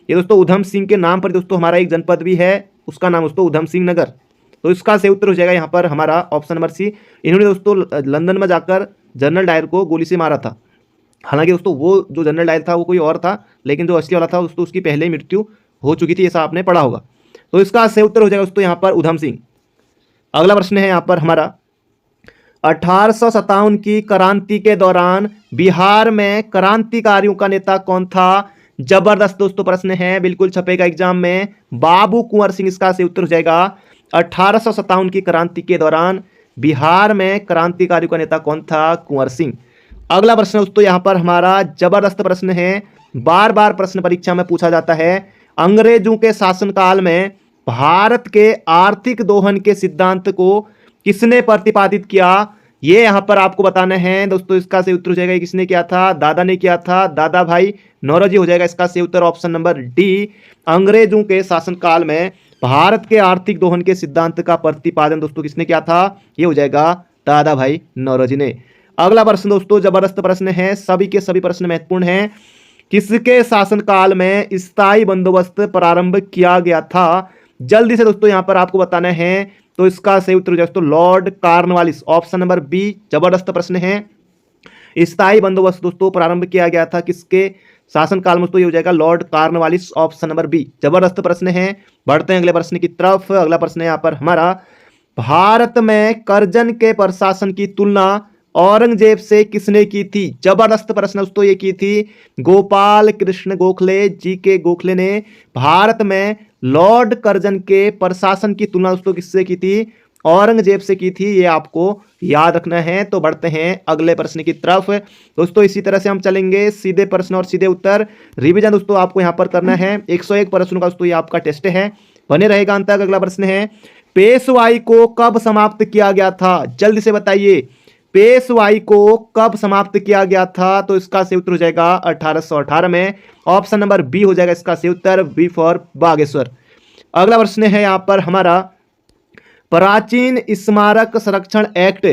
ये दोस्तों उधम सिंह के नाम पर दोस्तों हमारा एक जनपद भी है, उसका नाम दोस्तों उधम सिंह नगर। तो इसका सही उत्तर हो जाएगा यहाँ पर हमारा ऑप्शन नंबर सी। इन्होंने दोस्तों लंदन में जाकर जनरल डायर को गोली से मारा था। हालांकि दोस्तों वो जो जनरल डायर था वो कोई और था, लेकिन जो असली वाला था दोस्तों उसकी पहले ही मृत्यु हो चुकी थी, ऐसा आपने पढ़ा होगा। तो इसका सही उत्तर हो जाएगा दोस्तों यहाँ पर उधम सिंह। अगला प्रश्न है यहाँ पर हमारा 1857 की क्रांति के दौरान बिहार में क्रांतिकारियों का नेता कौन था? जबरदस्त दोस्तों प्रश्न है, बिल्कुल छपेगा एग्जाम में। बाबू कुंवर सिंह इसका सही उत्तर हो जाएगा। 1857 की क्रांति के दौरान बिहार में क्रांतिकारियों का नेता कौन था? कुंवर सिंह। अगला प्रश्न दोस्तों यहाँ पर हमारा जबरदस्त प्रश्न है, बार बार प्रश्न परीक्षा में पूछा जाता है। अंग्रेजों के शासनकाल में भारत के आर्थिक दोहन के सिद्धांत को किसने प्रतिपादित किया? ये यहाँ पर आपको बताना है दोस्तों। इसका सही उत्तर हो जाएगा किसने किया था? दादा ने किया था, दादा भाई नौरोजी हो जाएगा इसका सही उत्तर ऑप्शन नंबर डी। अंग्रेजों के शासनकाल में भारत के आर्थिक दोहन के सिद्धांत का प्रतिपादन दोस्तों किसने किया था? ये हो जाएगा दादा भाई नौरोजी ने। अगला प्रश्न दोस्तों जबरदस्त प्रश्न है, सभी के सभी प्रश्न महत्वपूर्ण हैं। किसके शासनकाल में स्थायी बंदोबस्त प्रारंभ किया गया था? जल्दी से दोस्तों यहाँ पर आपको बताना है। तो इसका सही उत्तर हो जाए दोस्तों Lord Cornwallis, option number B. जबरदस्त प्रश्न है, स्थायी बंदोबस्त दोस्तों प्रारंभ किया गया था किसके शासनकाल में? दोस्तों ये हो जाएगा Lord Cornwallis, option number B. जबरदस्त प्रश्न है। बढ़ते हैं अगले प्रश्न की तरफ। अगला प्रश्न है यहाँ पर हमारा भारत में कर्जन के प्रशासन की तुलना औरंगजेब से किसने की थी? जबरदस्त प्रश्न दोस्तों ये की थी गोपाल कृष्ण गोखले, जी के गोखले ने भारत में लॉर्ड कर्जन के प्रशासन की तुलना दोस्तों किससे की थी? औरंगजेब से की थी, ये आपको याद रखना है। तो बढ़ते हैं अगले प्रश्न की तरफ दोस्तों। इसी तरह से हम चलेंगे, सीधे प्रश्न और सीधे उत्तर रिवीजन दोस्तों आपको यहाँ पर करना है। 101 प्रश्नों का दोस्तों ये आपका टेस्ट है, बने रहेगा अंत तक। अगला प्रश्न है, पेशवाई को कब समाप्त किया गया था? जल्दी से बताइए, पेशवाई को कब समाप्त किया गया था? तो इसका सही उत्तर हो जाएगा 1818 में। ऑप्शन नंबर बी हो जाएगा इसका सही उत्तर, बी फॉर बागेश्वर। अगला प्रश्न है यहाँ पर हमारा प्राचीन स्मारक संरक्षण एक्ट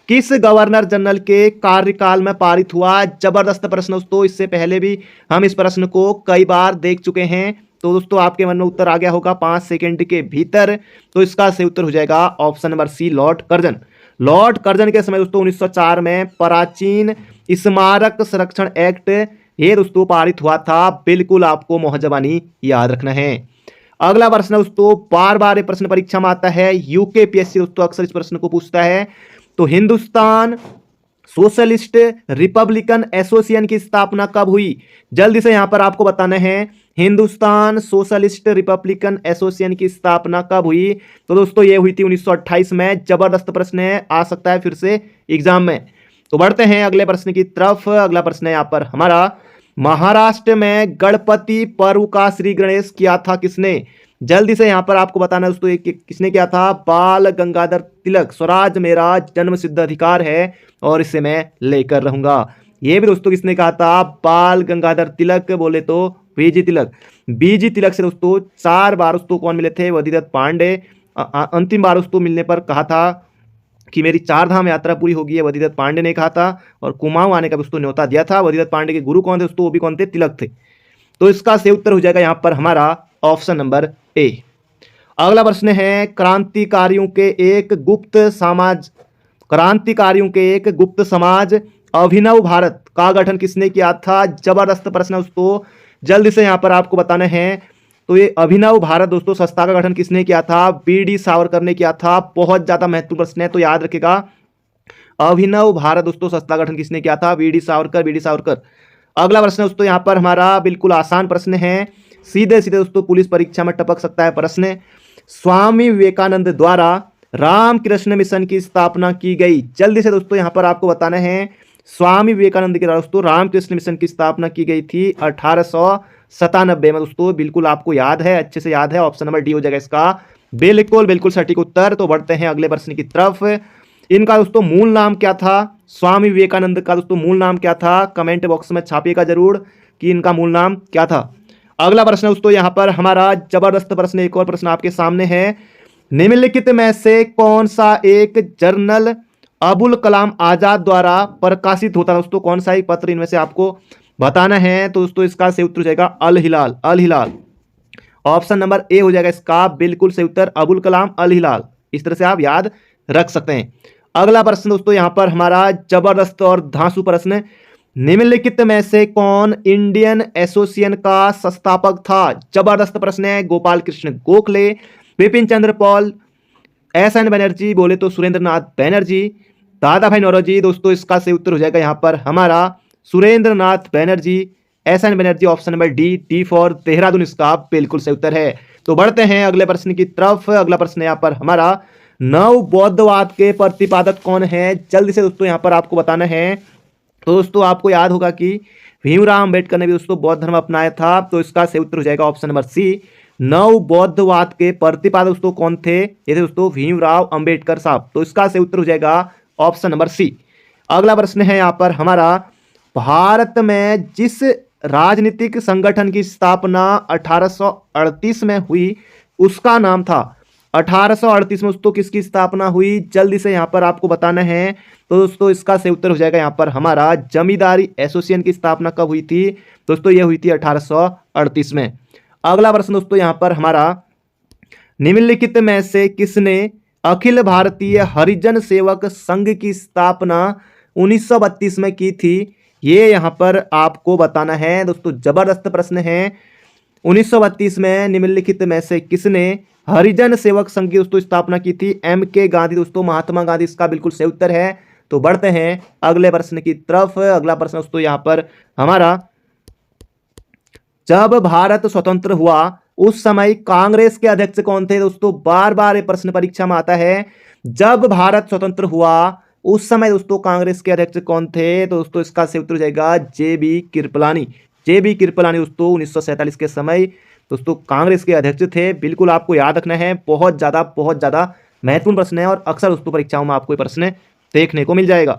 किस गवर्नर जनरल के कार्यकाल में पारित हुआ? जबरदस्त प्रश्न दोस्तों, इससे पहले भी हम इस प्रश्न को कई बार देख चुके हैं। तो दोस्तों आपके मन में उत्तर आ गया होगा 5 सेकंड के भीतर। तो इसका सही उत्तर हो जाएगा option number C Lord Curzon. Lord Curzon के समय दोस्तों 1904 में प्राचीन स्मारक संरक्षण एक्ट ये दोस्तों पारित हुआ था। बिल्कुल आपको मोहजबानी याद रखना है। अगला प्रश्न दोस्तों बार बार ये प्रश्न परीक्षा में आता है, यूकेपीएससी दोस्तों अक्सर इस प्रश्न को पूछता है। तो हिंदुस्तान सोशलिस्ट रिपब्लिकन एसोसिएशन की स्थापना कब हुई? जल्दी से यहां पर आपको बताना है, हिंदुस्तान सोशलिस्ट रिपब्लिकन एसोसिएशन की स्थापना कब हुई? तो दोस्तों ये हुई थी 1928 में। जबरदस्त प्रश्न है, आ सकता है फिर से एग्जाम में। तो बढ़ते हैं अगले प्रश्न की तरफ। अगला प्रश्न है यहाँ पर हमारा, महाराष्ट्र में गणपति पर्व का श्री गणेश किया था किसने? जल्दी से यहां पर आपको बताना है दोस्तों एक किसने किया था? बाल गंगाधर तिलक। स्वराज मेरा जन्म सिद्ध अधिकार है और इसे मैं लेकर रहूंगा, ये भी दोस्तों किसने कहा था? बाल गंगाधर तिलक, बोले तो बीजी तिलक। बीजी तिलक से दोस्तों 4 बार दोस्तों कौन मिले थे? वदीदत्त पांडे। अंतिम बार दोस्तों मिलने पर कहा था कि मेरी 4 धाम यात्रा पूरी होगी है, वदीदत्त पांडे ने कहा था। और कुमाऊं आने का दोस्तों न्योता दिया था। वदीदत्त पांडे के गुरु कौन थे दोस्तों? वो भी कौन थे? तिलक थे। तो इसका सही उत्तर हो जाएगा यहाँ पर हमारा ऑप्शन नंबर ए। अगला प्रश्न है, क्रांतिकारियों के एक गुप्त समाज अभिनव भारत का गठन किसने किया था? जबरदस्त प्रश्न है दोस्तों, जल्दी से यहां पर आपको बताना है। तो ये अभिनव भारत दोस्तों संस्था का गठन किसने किया था? बीडी सावरकर ने किया था। बहुत ज्यादा महत्वपूर्ण प्रश्न है, तो याद रखिएगा। अभिनव भारत दोस्तों संस्था का गठन किसने किया था? बीडी सावरकर। अगला प्रश्न दोस्तों यहाँ पर हमारा बिल्कुल आसान प्रश्न है, सीधे सीधे दोस्तों पुलिस परीक्षा में टपक सकता है प्रश्न। स्वामी विवेकानंद द्वारा रामकृष्ण मिशन की स्थापना की गई। जल्दी से दोस्तों यहाँ पर आपको बताना है, स्वामी विवेकानंद के द्वारा दोस्तों रामकृष्ण मिशन की स्थापना की गई थी 1897 में दोस्तों। बिल्कुल आपको याद है, अच्छे से याद है। ऑप्शन नंबर डी हो जाएगा इसका बिल्कुल सटीक उत्तर। तो बढ़ते हैं अगले प्रश्न की तरफ। इनका दोस्तों मूल नाम क्या था? स्वामी विवेकानंद का दोस्तों मूल नाम क्या था? कमेंट बॉक्स में छापिएगा जरूर कि इनका मूल नाम क्या था। अगला प्रश्न दोस्तों यहाँ पर हमारा जबरदस्त प्रश्न, एक और प्रश्न आपके सामने है, निम्नलिखित में से कौन सा एक जर्नल अबुल कलाम आजाद द्वारा प्रकाशित होता है दोस्तों? कौन सा एक पत्र इनमें से आपको बताना है। तो दोस्तों इसका सही उत्तर हो जाएगा अल हिलाल। ऑप्शन नंबर ए हो जाएगा इसका बिल्कुल सही उत्तर, अबुल कलाम अल हिलाल। इस तरह से आप याद रख सकते हैं। अगला प्रश्न दोस्तों यहाँ पर हमारा जबरदस्त और धांसू प्रश्न, निम्नलिखित में से कौन इंडियन एसोसिएशन का संस्थापक था? जबरदस्त प्रश्न है। Gopal Krishna Gokhale, Bipin Chandra Paul, SN. बनर्जी, बोले तो सुरेंद्र नाथ बैनर्जी, दादा भाई नौरोजी। दोस्तों इसका सही उत्तर हो जाएगा यहाँ पर हमारा Surendra Nath Banerjee, S N. Banerjee. Option number D for Dehradun इसका बिल्कुल सही उत्तर है। तो बढ़ते हैं अगले प्रश्न की तरफ। अगला प्रश्न यहाँ पर हमारा, नव बौद्धवाद के प्रतिपादक कौन है? जल्दी से दोस्तों यहाँ पर आपको बताना है। तो दोस्तों आपको याद होगा कि भीमराव अंबेडकर ने भी दोस्तों बौद्ध धर्म अपनाया था। तो इसका सही उत्तर हो जाएगा ऑप्शन नंबर सी, नव बौद्धवाद के प्रतिपादक दोस्तों कौन थे? ये थे दोस्तों भीमराव अंबेडकर साहब। तो इसका सही उत्तर हो जाएगा ऑप्शन नंबर सी। अगला प्रश्न है यहाँ पर हमारा, भारत में जिस राजनीतिक संगठन की स्थापना 1838 में हुई उसका नाम था? 1838 में दोस्तों किसकी स्थापना हुई? जल्दी से यहाँ पर आपको बताना है। तो दोस्तों इसका सही उत्तर हो जाएगा यहाँ पर हमारा, जमींदारी एसोसिएशन की स्थापना कब हुई थी? दोस्तों ये हुई थी 1838 में। अगला प्रश्न दोस्तों यहाँ पर हमारा, निम्नलिखित में से किसने अखिल भारतीय हरिजन सेवक संघ की स्थापना 1932 में की थी? ये यहाँ पर आपको बताना है दोस्तों। जबरदस्त प्रश्न है। 1932 में निम्नलिखित में से किसने हरिजन सेवक संघ की दोस्तों स्थापना की थी? M.K. गांधी दोस्तों, महात्मा गांधी इसका बिल्कुल सही उत्तर है। तो बढ़ते हैं अगले प्रश्न की तरफ। अगला प्रश्न दोस्तों यहाँ पर हमारा, जब भारत स्वतंत्र हुआ उस समय कांग्रेस के अध्यक्ष कौन थे? दोस्तों बार बार ये प्रश्न परीक्षा में आता है। जब भारत स्वतंत्र हुआ उस समय दोस्तों कांग्रेस के अध्यक्ष कौन थे? तो दोस्तों इसका सही उत्तर हो जाएगा J.B. कृपलानी। J.B. कृपलानी दोस्तों 1947 के समय दोस्तों कांग्रेस के अध्यक्ष थे। बिल्कुल आपको याद रखना है, बहुत ज़्यादा महत्वपूर्ण प्रश्न है और अक्सर दोस्तों परीक्षाओं में आपको ये प्रश्न देखने को मिल जाएगा।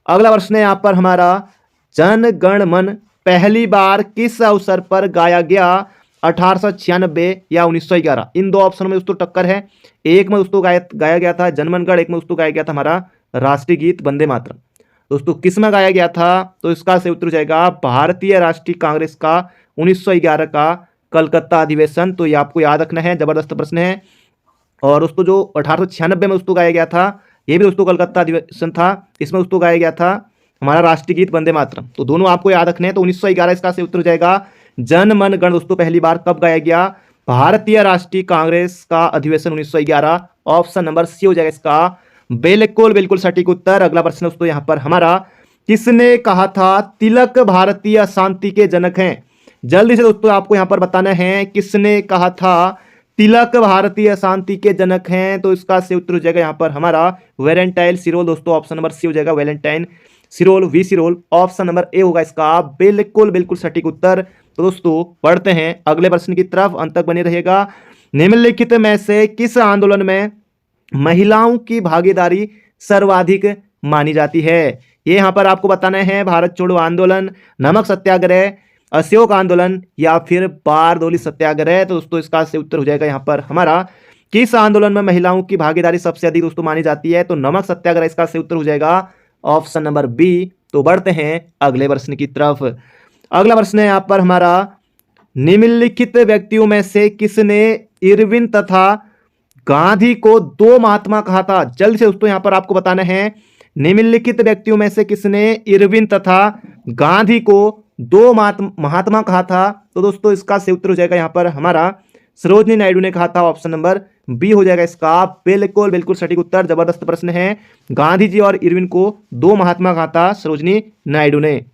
अगला प्रश्न है यहाँ पर हमारा, जन गण मन पहली बार किस अवसर पर गाया गया? 1896 या 1911? इन दो ऑप्शन में दोस्तों टक्कर है। एक में दोस्तों गाया गया था जनगण गण, एक में दोस्तों गाया गया था हमारा राष्ट्रीय गीत वंदे मातरम। दोस्तों किस में गाया गया था? तो इसका सही उत्तर हो जाएगा भारतीय राष्ट्रीय कांग्रेस का 1911 का कलकत्ता अधिवेशन। तो ये आपको याद रखना है, जबरदस्त प्रश्न है। और दोस्तों जो 1896 में दोस्तों गाया गया था ये भी दोस्तों कलकत्ता अधिवेशन था, इसमें दोस्तों गाया गया था हमारा राष्ट्रीय गीत वंदे मातरम। तो दोनों आपको याद रखने हैं। तो 1911 इसका से उत्तर हो जाएगा। जन मन गण दोस्तों पहली बार कब गाया गया? भारतीय राष्ट्रीय कांग्रेस का अधिवेशन 1911। ऑप्शन नंबर सी हो जाएगा इसका बिल्कुल बिल्कुल सटीक उत्तर। अगला प्रश्न दोस्तों यहां पर हमारा, किसने कहा था तिलक भारतीय शांति के जनक हैं? जल्दी से दोस्तों आपको यहां पर बताना है किसने कहा था तिलक भारतीय शांति के जनक हैं। तो इसका से उत्तर हो जाएगा यहां पर हमारा वैलेंटाइन सिरोल दोस्तों। ऑप्शन नंबर सी हो जाएगा Valentine Chirol, V Chirol. Option number A होगा इसका बिल्कुल बिल्कुल सटीक उत्तर। तो दोस्तों बढ़ते हैं अगले प्रश्न की तरफ, अंत तक बने रहिएगा। निम्नलिखित में से किस आंदोलन में महिलाओं की भागीदारी सर्वाधिक मानी जाती है? ये यहां पर आपको बताना है भारत छोड़ो आंदोलन, नमक सत्याग्रह, अशोक आंदोलन या फिर बारदोली सत्याग्रह। तो दोस्तों इसका से उत्तर हो जाएगा यहां पर हमारा, किस आंदोलन में महिलाओं की भागीदारी सबसे अधिक दोस्तों मानी जाती है? तो नमक सत्याग्रह इसका से उत्तर हो जाएगा ऑप्शन नंबर बी। तो बढ़ते हैं अगले प्रश्न की तरफ। अगला प्रश्न है यहां पर हमारा, निम्नलिखित व्यक्तियों में से किसने इरविन तथा गांधी को दो महात्मा कहा था? जल्द से दोस्तों यहां पर आपको बताना है निम्नलिखित व्यक्तियों में से किसने इरविन तथा गांधी को दो महात्मा कहा था? तो दोस्तों इसका से उत्तर हो जाएगा यहां पर हमारा सरोजनी नायडू ने कहा था। ऑप्शन नंबर बी हो जाएगा इसका बिल्कुल बिल्कुल सटीक उत्तर। जबरदस्त प्रश्न है। गांधी जी और इरविन को दो महात्मा कहा था सरोजनी नायडू ने।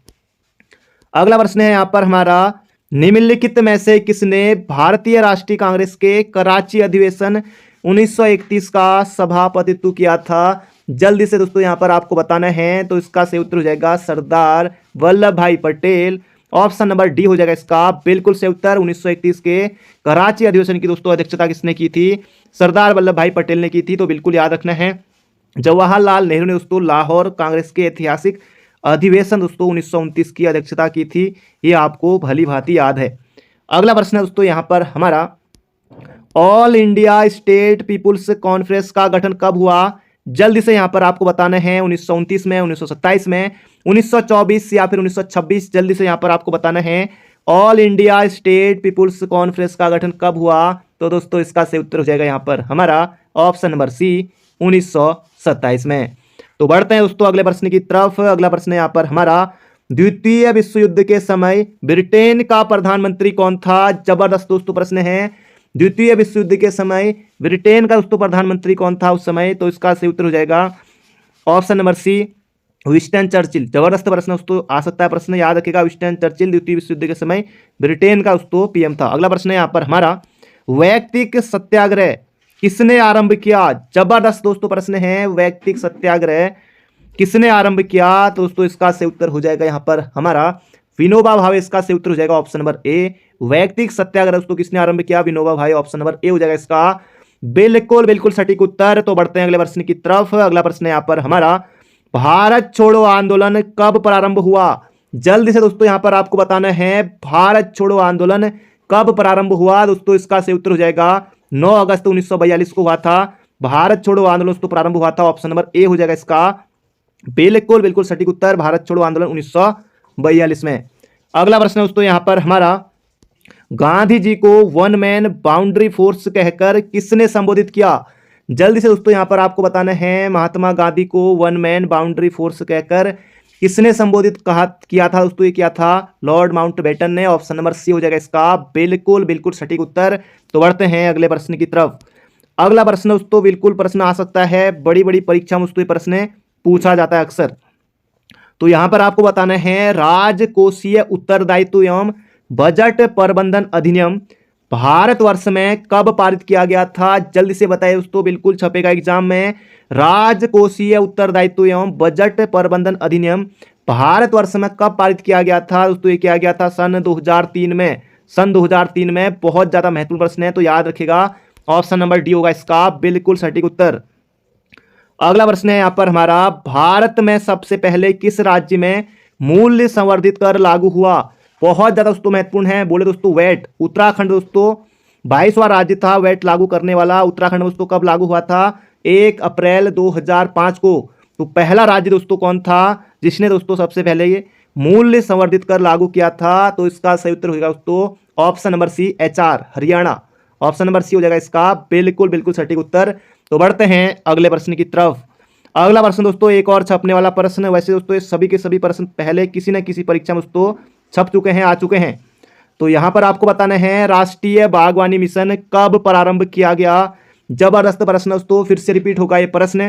अगला प्रश्न है यहां पर हमारा, निम्नलिखित में से किसने भारतीय राष्ट्रीय कांग्रेस के कराची अधिवेशन 1931 का सभापतित्व किया था? जल्दी से दोस्तों यहां पर आपको बताना है। तो इसका सही उत्तर हो जाएगा सरदार वल्लभ भाई पटेल। ऑप्शन नंबर डी हो जाएगा इसका बिल्कुल सही उत्तर। 1931 के कराची अधिवेशन की दोस्तों अध्यक्षता किसने की थी? सरदार वल्लभ भाई पटेल ने की थी। तो बिल्कुल याद रखना है। जवाहरलाल नेहरू ने दोस्तों लाहौर कांग्रेस के ऐतिहासिक अधिवेशन दोस्तों 1929 की अध्यक्षता की थी। ये आपको भली भांति याद है। अगला प्रश्न है दोस्तों यहां पर हमारा, All India State Peoples Conference का गठन कब हुआ? जल्दी से यहां पर आपको बताना है 1929 में, 1927 में, 1924 या फिर 1926। जल्दी से यहां पर आपको बताना है All India State Peoples Conference का गठन कब हुआ? तो दोस्तों इसका सही उत्तर हो जाएगा यहां पर हमारा ऑप्शन नंबर सी 1927 में। तो बढ़ते हैं दोस्तों अगले प्रश्न की तरफ। अगला प्रश्न यहां पर हमारा, द्वितीय विश्व युद्ध के समय ब्रिटेन का प्रधानमंत्री कौन था? जबरदस्त दोस्तों प्रश्न है। द्वितीय विश्व युद्ध के समय ब्रिटेन का दोस्तों प्रधानमंत्री कौन था उस समय? तो इसका सही उत्तर हो जाएगा option number C Winston Churchill. जबरदस्त प्रश्न दोस्तों आ सकता है, प्रश्न याद रखिएगा। विंस्टन चर्चिल द्वितीय विश्व युद्ध के समय ब्रिटेन का दोस्तों पीएम था। अगला प्रश्न है यहाँ पर हमारा, वैयक्तिक सत्याग्रह किसने आरंभ किया? जबरदस्त दोस्तों प्रश्न है। वैयक्तिक सत्याग्रह किसने आरंभ किया? तो दोस्तों इसका सही उत्तर हो जाएगा यहाँ पर हमारा विनोबा भावे। इसका सही उत्तर हो जाएगा ऑप्शन नंबर ए। वैयक्तिक सत्याग्रह दोस्तों किसने आरंभ किया? विनोबा भावे। ऑप्शन नंबर ए हो जाएगा इसका बिल्कुल बिल्कुल सटीक उत्तर। तो बढ़ते हैं अगले प्रश्न की तरफ। अगला प्रश्न है यहाँ पर हमारा, भारत छोड़ो आंदोलन कब प्रारंभ हुआ? जल्दी से दोस्तों यहां पर आपको बताना है भारत छोड़ो आंदोलन कब प्रारंभ हुआ? दोस्तों इसका सही उत्तर हो जाएगा 9 अगस्त 1942 को हुआ था भारत छोड़ो आंदोलन दोस्तों प्रारंभ हुआ था। ऑप्शन नंबर ए हो जाएगा इसका बिल्कुल बिल्कुल सटीक उत्तर, भारत छोड़ो आंदोलन 1942 में। अगला प्रश्न दोस्तों यहां पर हमारा, गांधी जी को वन मैन बाउंड्री फोर्स कहकर किसने संबोधित किया? जल्दी से दोस्तों यहां पर आपको बताना है महात्मा गांधी को वन मैन बाउंड्री फोर्स कहकर किसने संबोधित किया था दोस्तों? ये किया था लॉर्ड माउंटबेटन ने। ऑप्शन नंबर सी हो जाएगा इसका बिल्कुल बिल्कुल सटीक उत्तर। तो बढ़ते हैं अगले प्रश्न की तरफ। अगला प्रश्न दोस्तों बिल्कुल प्रश्न आ सकता है, बड़ी बड़ी परीक्षा में दोस्तों प्रश्न पूछा जाता है अक्सर। तो यहां पर आपको बताना है राजकोषीय उत्तरदायित्व एवं बजट प्रबंधन अधिनियम भारतवर्ष में कब पारित किया गया था? जल्दी से बताइए दोस्तों, बिल्कुल छपेगा एग्जाम में। राजकोषीय उत्तरदायित्व एवं बजट प्रबंधन अधिनियम भारतवर्ष में कब पारित किया गया था? दोस्तों ये किया गया था सन 2003 में। सन 2003 में। बहुत ज्यादा महत्वपूर्ण प्रश्न है, तो याद रखिएगा ऑप्शन नंबर डी होगा इसका बिल्कुल सटीक उत्तर। अगला प्रश्न है यहाँ पर हमारा, भारत में सबसे पहले किस राज्य में मूल्य संवर्धित कर लागू हुआ? बहुत ज्यादा दोस्तों महत्वपूर्ण है। बोले दोस्तों वैट, उत्तराखंड दोस्तों 22वां राज्य था वैट लागू करने वाला। उत्तराखंड दोस्तों कब लागू हुआ था? 1 अप्रैल 2005 को। तो पहला राज्य दोस्तों कौन था जिसने दोस्तों सबसे पहले ये मूल्य संवर्धित कर लागू किया था? तो इसका सही उत्तर होगा दोस्तों option number C HR, Haryana. Option number C हो जाएगा इसका बिल्कुल बिल्कुल सटीक उत्तर। तो बढ़ते हैं अगले प्रश्न की तरफ। अगला प्रश्न दोस्तों एक और छपने वाला प्रश्न। वैसे दोस्तों ये सभी के सभी प्रश्न पहले किसी न किसी परीक्षा में दोस्तों छप चुके हैं, आ चुके हैं। तो यहाँ पर आपको बताना है राष्ट्रीय बागवानी मिशन कब प्रारंभ किया गया। जबरदस्त प्रश्न दोस्तों, फिर से रिपीट होगा ये प्रश्न।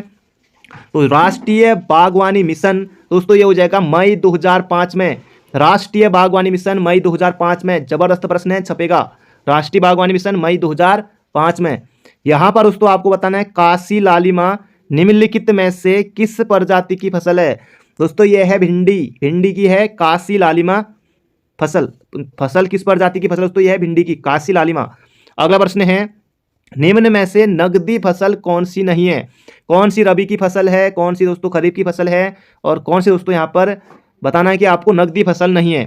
तो राष्ट्रीय बागवानी मिशन दोस्तों ये हो जाएगा मई 2005 में। राष्ट्रीय बागवानी मिशन मई 2005 में। जबरदस्त प्रश्न है, छपेगा। राष्ट्रीय बागवानी मिशन मई 2005 में। यहां पर दोस्तों आपको बताना है काशी लालिमा निम्नलिखित में से किस प्रजाति की फसल है। दोस्तों यह है भिंडी। भिंडी की है काशी लालिमा फसल। फसल किस प्रजाति की फसल दोस्तों, यह है भिंडी की काशी लालिमा। अगला प्रश्न है निम्न में से नगदी फसल कौन सी नहीं है। कौन सी रबी की फसल है, कौन सी दोस्तों खरीफ की फसल है, और कौन सी दोस्तों यहाँ पर बताना है कि आपको नगदी फसल नहीं है।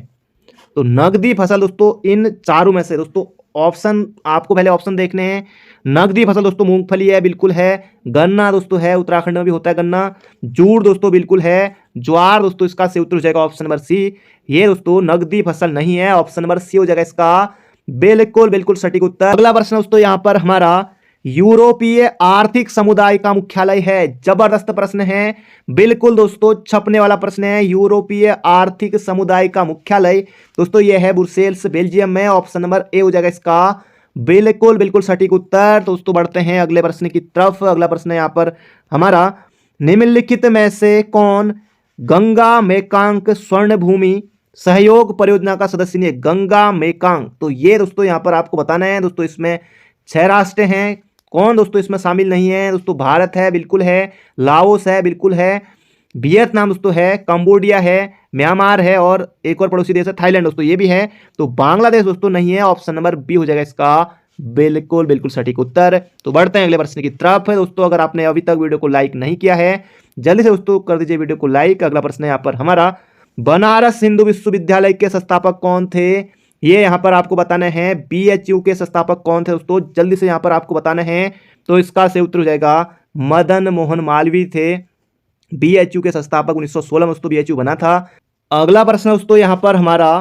तो नगदी फसल दोस्तों इन चारों में से दोस्तों ऑप्शन आपको पहले ऑप्शन देखने हैं। नगदी फसल दोस्तों मूंगफली है, बिल्कुल है। गन्ना दोस्तों है, उत्तराखंड में भी होता है गन्ना। जूट दोस्तों बिल्कुल है। ज्वार दोस्तों इसका से उत्तर हो जाएगा ऑप्शन नंबर सी। ये दोस्तों नगदी फसल नहीं है, ऑप्शन नंबर सी हो जाएगा इसका बिल्कुल बिल्कुल सटीक उत्तर। अगला प्रश्न दोस्तों यहाँ पर हमारा यूरोपीय आर्थिक समुदाय का मुख्यालय है। जबरदस्त प्रश्न है, बिल्कुल दोस्तों छपने वाला प्रश्न है। यूरोपीय आर्थिक समुदाय का मुख्यालय दोस्तों यह है ब्रुसेल्स बेल्जियम में। ऑप्शन नंबर ए हो जाएगा इसका बिल्कुल बिल्कुल सटीक उत्तर। दोस्तों बढ़ते हैं अगले प्रश्न की तरफ। अगला प्रश्न है यहाँ पर हमारा निम्नलिखित में से कौन गंगा मेकांग स्वर्ण भूमि सहयोग परियोजना का सदस्य नहीं है। गंगा मेकांग, तो ये दोस्तों यहाँ पर आपको बताना है। दोस्तों इसमें 6 राष्ट्र हैं। कौन दोस्तों इसमें शामिल नहीं है दोस्तों, भारत है, बिल्कुल है। लाओस है, बिल्कुल है। वियतनाम दोस्तों है। कंबोडिया है। म्यांमार है, और एक और पड़ोसी देश है थाईलैंड दोस्तों, ये भी है। तो बांग्लादेश दोस्तों नहीं है, ऑप्शन नंबर बी हो जाएगा इसका बिल्कुल बिल्कुल सटीक उत्तर। तो बढ़ते हैं अगले प्रश्न की तरफ। दोस्तों अगर आपने अभी तक वीडियो को लाइक नहीं किया है जल्दी से दोस्तों कर दीजिए वीडियो को लाइक। अगला प्रश्न है यहाँ पर हमारा बनारस हिंदू विश्वविद्यालय के संस्थापक कौन थे। ये यहाँ पर आपको बताना है। बीएचयू के संस्थापक कौन थे दोस्तों, जल्दी से यहाँ पर आपको बताना है। तो इसका से उत्तर हो जाएगा मदन मोहन मालवीय थे बीएचयू के संस्थापक। 1916 में दोस्तों बीएचयू बना था। अगला प्रश्न दोस्तों यहाँ पर हमारा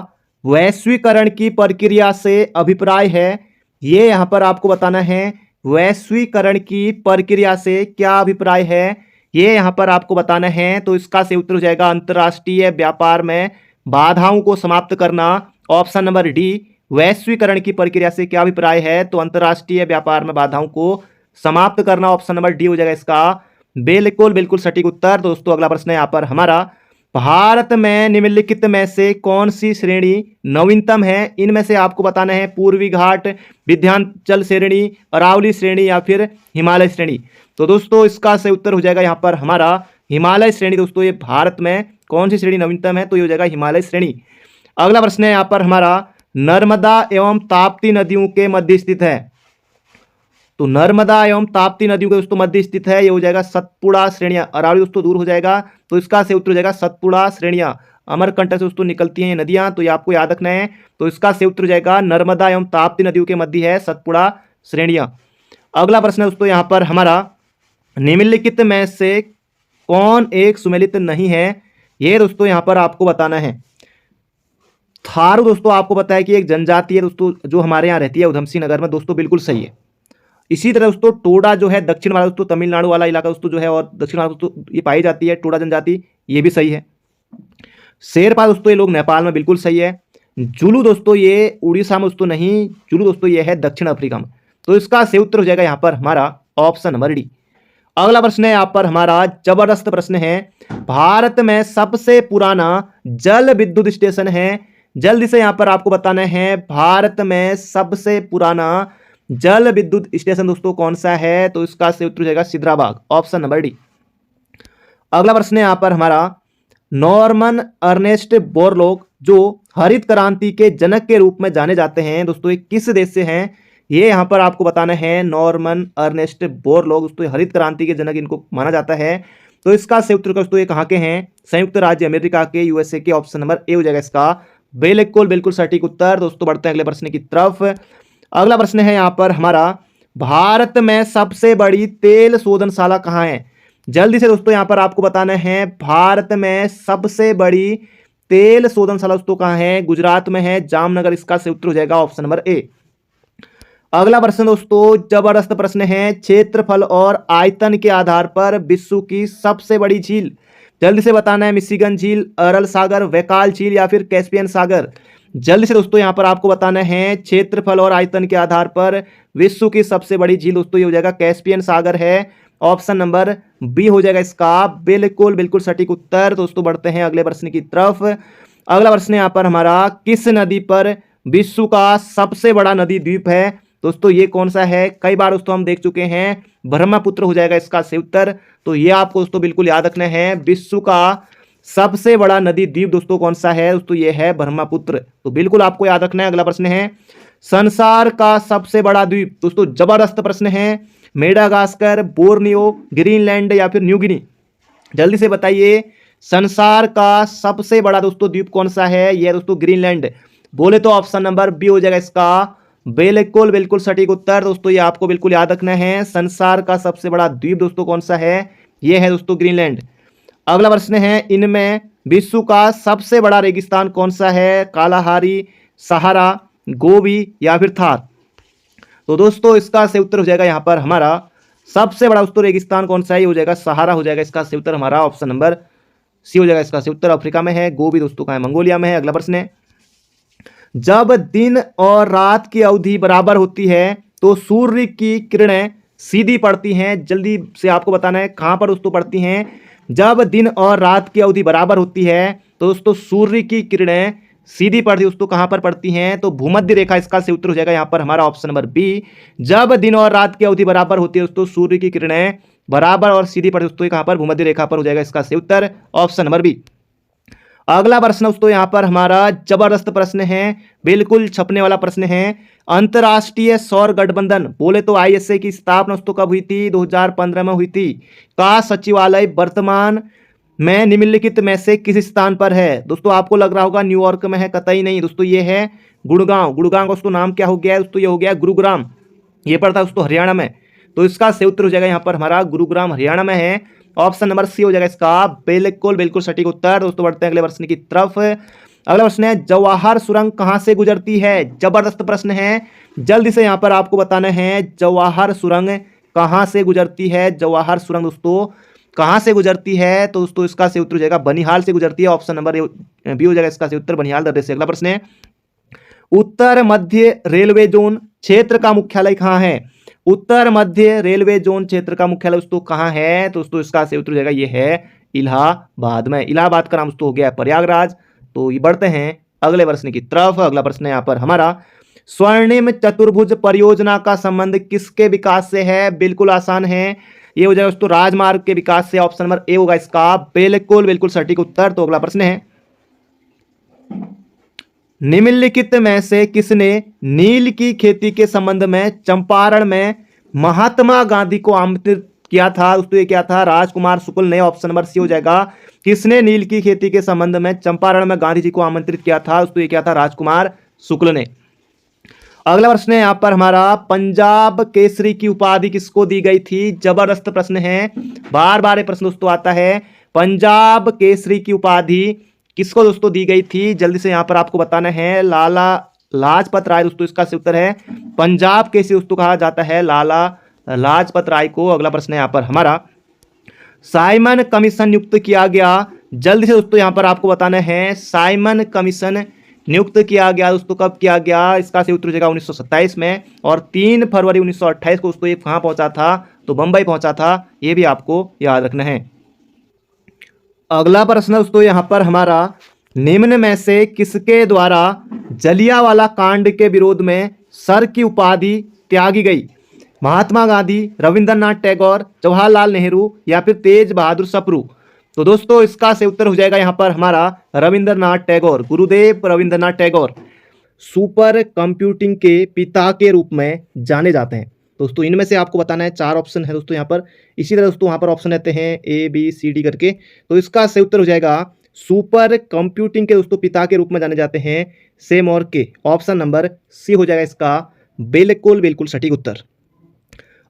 वैश्वीकरण की प्रक्रिया से अभिप्राय है। ये यहाँ पर आपको बताना है वैश्वीकरण की प्रक्रिया से क्या अभिप्राय है, ये यहाँ पर आपको बताना है। तो इसका से उत्तर हो जाएगा अंतर्राष्ट्रीय व्यापार में बाधाओं को समाप्त करना। ऑप्शन नंबर डी वैश्वीकरण की प्रक्रिया से क्या अभिप्राय है, तो अंतर्राष्ट्रीय व्यापार में बाधाओं को समाप्त करना। ऑप्शन नंबर डी हो जाएगा इसका बिल्कुल बिल्कुल सटीक उत्तर। दोस्तों अगला प्रश्न है यहाँ पर हमारा भारत में निम्नलिखित में से कौन सी श्रेणी नवीनतम है। इनमें से आपको बताना है पूर्वी घाट, विंध्याचल श्रेणी, अरावली श्रेणी या फिर हिमालय श्रेणी। तो दोस्तों इसका सही उत्तर हो जाएगा यहाँ पर हमारा हिमालय श्रेणी। दोस्तों ये भारत में कौन सी श्रेणी नवीनतम है, तो ये हो जाएगा हिमालय श्रेणी। अगला प्रश्न है यहाँ पर हमारा नर्मदा एवं ताप्ती नदियों के मध्य स्थित है। तो नर्मदा एवं ताप्ती नदियों के दोस्तों मध्य स्थित है, ये हो जाएगा सतपुड़ा श्रेणियां। अरावली दोस्तों दूर हो जाएगा, तो इसका सही उत्तर हो जाएगा सतपुड़ा श्रेणियां। अमरकंटक से दोस्तों निकलती हैं ये नदियां, तो ये आपको याद रखना है। तो इसका सही उत्तर हो जाएगा नर्मदा एवं ताप्ती नदियों के मध्य है सतपुड़ा श्रेणियां। अगला प्रश्न है दोस्तों यहाँ पर हमारा निम्नलिखित में से कौन एक सुमेलित नहीं है, ये दोस्तों यहाँ पर आपको बताना है। थारू दोस्तों आपको पता है कि एक जनजाति है दोस्तों जो हमारे यहाँ रहती है उधमसिंह नगर में, दोस्तों बिल्कुल सही है। इसी तरह दोस्तों टोडा जो है दक्षिण वाला दोस्तों तमिलनाडु वाला इलाका दोस्तों जो है, और दक्षिण वाला दोस्तों ये पाई जाती है टोडा जनजाति, ये भी सही है। शेरपा दोस्तों ये लोग नेपाल में, बिल्कुल सही है। जुलू दोस्तों ये उड़ीसा में दोस्तों नहीं, जुलू दोस्तों ये है दक्षिण अफ्रीका में। तो इसका सही उत्तर हो जाएगा यहाँ पर हमारा ऑप्शन नंबर डी। अगला प्रश्न है यहाँ पर हमारा जबरदस्त प्रश्न है, भारत में सबसे पुराना जल विद्युत स्टेशन है। जल्दी से यहाँ पर आपको बताना है भारत में सबसे पुराना जल विद्युत स्टेशन दोस्तों कौन सा है, तो इसका सही उत्तर हो जाएगा सिद्राबाग, ऑप्शन नंबर डी। अगला प्रश्न है यहाँ पर हमारा नॉर्मन अर्नेस्ट बोरलॉग जो हरित क्रांति के जनक के रूप में जाने जाते हैं दोस्तों, ये किस देश से हैं, ये यहाँ पर आपको बताना है। नॉर्मन अर्नेस्ट बोरलॉग दोस्तों हरित क्रांति के जनक इनको माना जाता है। तो इसका सही उत्तर दोस्तों ये कहाँ के हैं, संयुक्त राज्य अमेरिका के, यूएसए के। ऑप्शन नंबर ए हो जाएगा इसका बिल्कुल बिल्कुल सटीक उत्तर। दोस्तों बढ़ते हैं अगले प्रश्न की तरफ। अगला प्रश्न है यहाँ पर हमारा भारत में सबसे बड़ी तेल शोधनशाला कहाँ है। जल्दी से दोस्तों यहाँ पर आपको बताना है भारत में सबसे बड़ी तेल शोधनशाला दोस्तों कहाँ है, गुजरात में है, जामनगर। इसका सही उत्तर हो जाएगा ऑप्शन नंबर ए। अगला प्रश्न दोस्तों जबरदस्त प्रश्न है, क्षेत्रफल और आयतन के आधार पर विश्व की सबसे बड़ी झील। जल्दी से बताना है, मिशिगन झील, अरल सागर, वैकाल झील या फिर कैस्पियन सागर। जल्दी से दोस्तों यहाँ पर आपको बताना है, क्षेत्रफल और आयतन के आधार पर विश्व की सबसे बड़ी झील दोस्तों ये हो जाएगा कैस्पियन सागर है। ऑप्शन नंबर बी हो जाएगा इसका बिल्कुल बिल्कुल सटीक उत्तर। दोस्तों बढ़ते हैं अगले प्रश्न की तरफ। अगला प्रश्न यहाँ पर हमारा, किस नदी पर विश्व का सबसे बड़ा नदी द्वीप है। दोस्तों ये कौन सा है, कई बार दोस्तों हम देख चुके हैं, ब्रह्मपुत्र हो जाएगा इसका सही उत्तर। तो ये आपको दोस्तों बिल्कुल याद रखना है, विश्व का सबसे बड़ा नदी द्वीप दोस्तों कौन सा है, दोस्तों ये है ब्रह्मपुत्र। तो बिल्कुल आपको याद रखना है। अगला प्रश्न है, संसार का सबसे बड़ा द्वीप। दोस्तों जबरदस्त प्रश्न है, मेडागास्कर, बोर्नियो, ग्रीनलैंड या फिर न्यू गिनी। जल्दी से बताइए, संसार का सबसे बड़ा दोस्तों द्वीप कौन सा है, यह दोस्तों ग्रीनलैंड। बोले तो ऑप्शन नंबर बी हो जाएगा इसका बिल्कुल बिल्कुल सटीक उत्तर। दोस्तों ये आपको बिल्कुल याद रखना है, संसार का सबसे बड़ा द्वीप दोस्तों कौन सा है, यह है दोस्तों ग्रीनलैंड। अगला प्रश्न है, इनमें विश्व का सबसे बड़ा रेगिस्तान कौन सा है, कालाहारी, सहारा, गोबी या फिर थार। तो दोस्तों इसका सही उत्तर हो जाएगा यहाँ पर हमारा, सबसे बड़ा दोस्तों रेगिस्तान कौन सा है, ये हो जाएगा सहारा हो जाएगा इसका सही उत्तर हमारा। ऑप्शन नंबर सी हो जाएगा इसका सही उत्तर। अफ्रीका में है। गोबी दोस्तों का है मंगोलिया में है। अगला प्रश्न है, जब दिन और रात की अवधि बराबर होती है तो सूर्य की किरणें सीधी पड़ती हैं। जल्दी से आपको बताना है कहां पर दोस्तों पड़ती हैं। जब दिन और रात की अवधि बराबर होती है तो दोस्तों सूर्य की किरणें सीधी पड़ती है दोस्तों कहां पर पड़ती हैं, तो भूमध्य रेखा इसका सही उत्तर हो जाएगा यहाँ पर हमारा ऑप्शन नंबर बी। जब दिन और रात की अवधि बराबर होती है दोस्तों सूर्य की किरणें बराबर और सीधी पड़ती है दोस्तों कहां पर, भूमध्य रेखा पर हो जाएगा इसका सही उत्तर। Option number B. अगला प्रश्न दोस्तों यहाँ पर हमारा जबरदस्त प्रश्न है, बिल्कुल छपने वाला प्रश्न है, अंतरराष्ट्रीय सौर गठबंधन बोले तो आईएसए की स्थापना दोस्तों कब हुई थी, 2015 में हुई थी। का सचिवालय वर्तमान में निम्नलिखित में से किस स्थान पर है। दोस्तों आपको लग रहा होगा न्यूयॉर्क में है, कतई नहीं दोस्तों, ये है गुड़गांव। गुड़गांव का दोस्तों नाम क्या हो गया है दोस्तों, ये हो गया गुरुग्राम। ये पड़ता है दोस्तों हरियाणा में। तो इसका सही उत्तर हो जाएगा यहाँ पर हमारा गुरुग्राम हरियाणा में है। ऑप्शन नंबर सी हो जाएगा इसका बिल्कुल बिल्कुल सटीक उत्तर। दोस्तों बढ़ते हैं अगले प्रश्न की तरफ। अगला प्रश्न है, जवाहर सुरंग कहां से गुजरती है। जबरदस्त प्रश्न है, जल्दी से यहां पर आपको बताना है, जवाहर सुरंग कहां से गुजरती है। जवाहर सुरंग दोस्तों कहां से गुजरती है, तो दोस्तों इसका सही उत्तर हो जाएगा बनिहाल से गुजरती है। ऑप्शन नंबर बी हो जाएगा इसका सही उत्तर, बनिहाल दर्रे से। अगला प्रश्न है, उत्तर मध्य रेलवे जोन क्षेत्र का मुख्यालय कहां है। उत्तर मध्य रेलवे जोन क्षेत्र का मुख्यालय दोस्तों कहां है, तो दोस्तों इसका सही उत्तर हो जाएगा, ये है इलाहाबाद में। इलाहाबाद का नाम दोस्तों हो गया है प्रयागराज। तो ये बढ़ते हैं अगले प्रश्न की तरफ। अगला प्रश्न है यहाँ पर हमारा, स्वर्णिम चतुर्भुज परियोजना का संबंध किसके विकास से है। बिल्कुल आसान है, ये हो जाएगा दोस्तों राजमार्ग के विकास से। ऑप्शन नंबर ए होगा इसका बिल्कुल बिल्कुल सटीक उत्तर। तो अगला प्रश्न है, निम्नलिखित में से किसने नील की खेती के संबंध में चंपारण में महात्मा गांधी को आमंत्रित किया था। दोस्तों ये क्या था, राजकुमार शुक्ल ने। ऑप्शन नंबर सी हो जाएगा, किसने नील की खेती के संबंध में चंपारण में गांधी जी को आमंत्रित किया था। दोस्तों ये क्या था, राजकुमार शुक्ल ने। अगला प्रश्न है यहाँ पर हमारा, पंजाब केसरी की उपाधि किसको दी गई थी। जबरदस्त प्रश्न है, बार बार ये प्रश्न दोस्तों आता है, पंजाब केसरी की उपाधि किसको दोस्तों दी गई थी। जल्दी से यहाँ पर आपको बताना है, लाला लाजपत राय। दोस्तों इसका सही उत्तर है पंजाब केसरी दोस्तों कहा जाता है लाला लाजपत राय को। अगला प्रश्न है यहाँ पर हमारा, साइमन कमीशन नियुक्त किया गया। जल्दी से दोस्तों यहाँ पर आपको बताना है, साइमन कमीशन नियुक्त किया गया दोस्तों कब किया गया। इसका सही उत्तर हो जाएगा 1927 में, और 3 फरवरी 1928 को दोस्तों ये कहाँ पहुंचा था, तो बंबई पहुंचा था। ये भी आपको याद रखना है। अगला प्रश्न दोस्तों यहाँ पर हमारा, निम्न में से किसके द्वारा जलियांवाला कांड के विरोध में सर की उपाधि त्यागी गई। महात्मा गांधी, रविंद्रनाथ टैगोर, जवाहरलाल नेहरू या फिर तेज बहादुर सप्रू। तो दोस्तों इसका सही उत्तर हो जाएगा यहाँ पर हमारा रविंद्रनाथ टैगोर, गुरुदेव रविंद्रनाथ टैगोर सुपर कंप्यूटिंग के पिता के रूप में जाने जाते हैं। दोस्तों इनमें से आपको बताना है, 4 ऑप्शन है दोस्तों यहाँ पर। इसी तरह दोस्तों वहाँ पर ऑप्शन रहते हैं ए बी सी डी करके। तो इसका सही उत्तर हो जाएगा, सुपर कंप्यूटिंग के दोस्तों पिता के रूप में जाने जाते हैं सेमोर के। ऑप्शन नंबर सी हो जाएगा इसका बिल्कुल बिल्कुल सटीक उत्तर।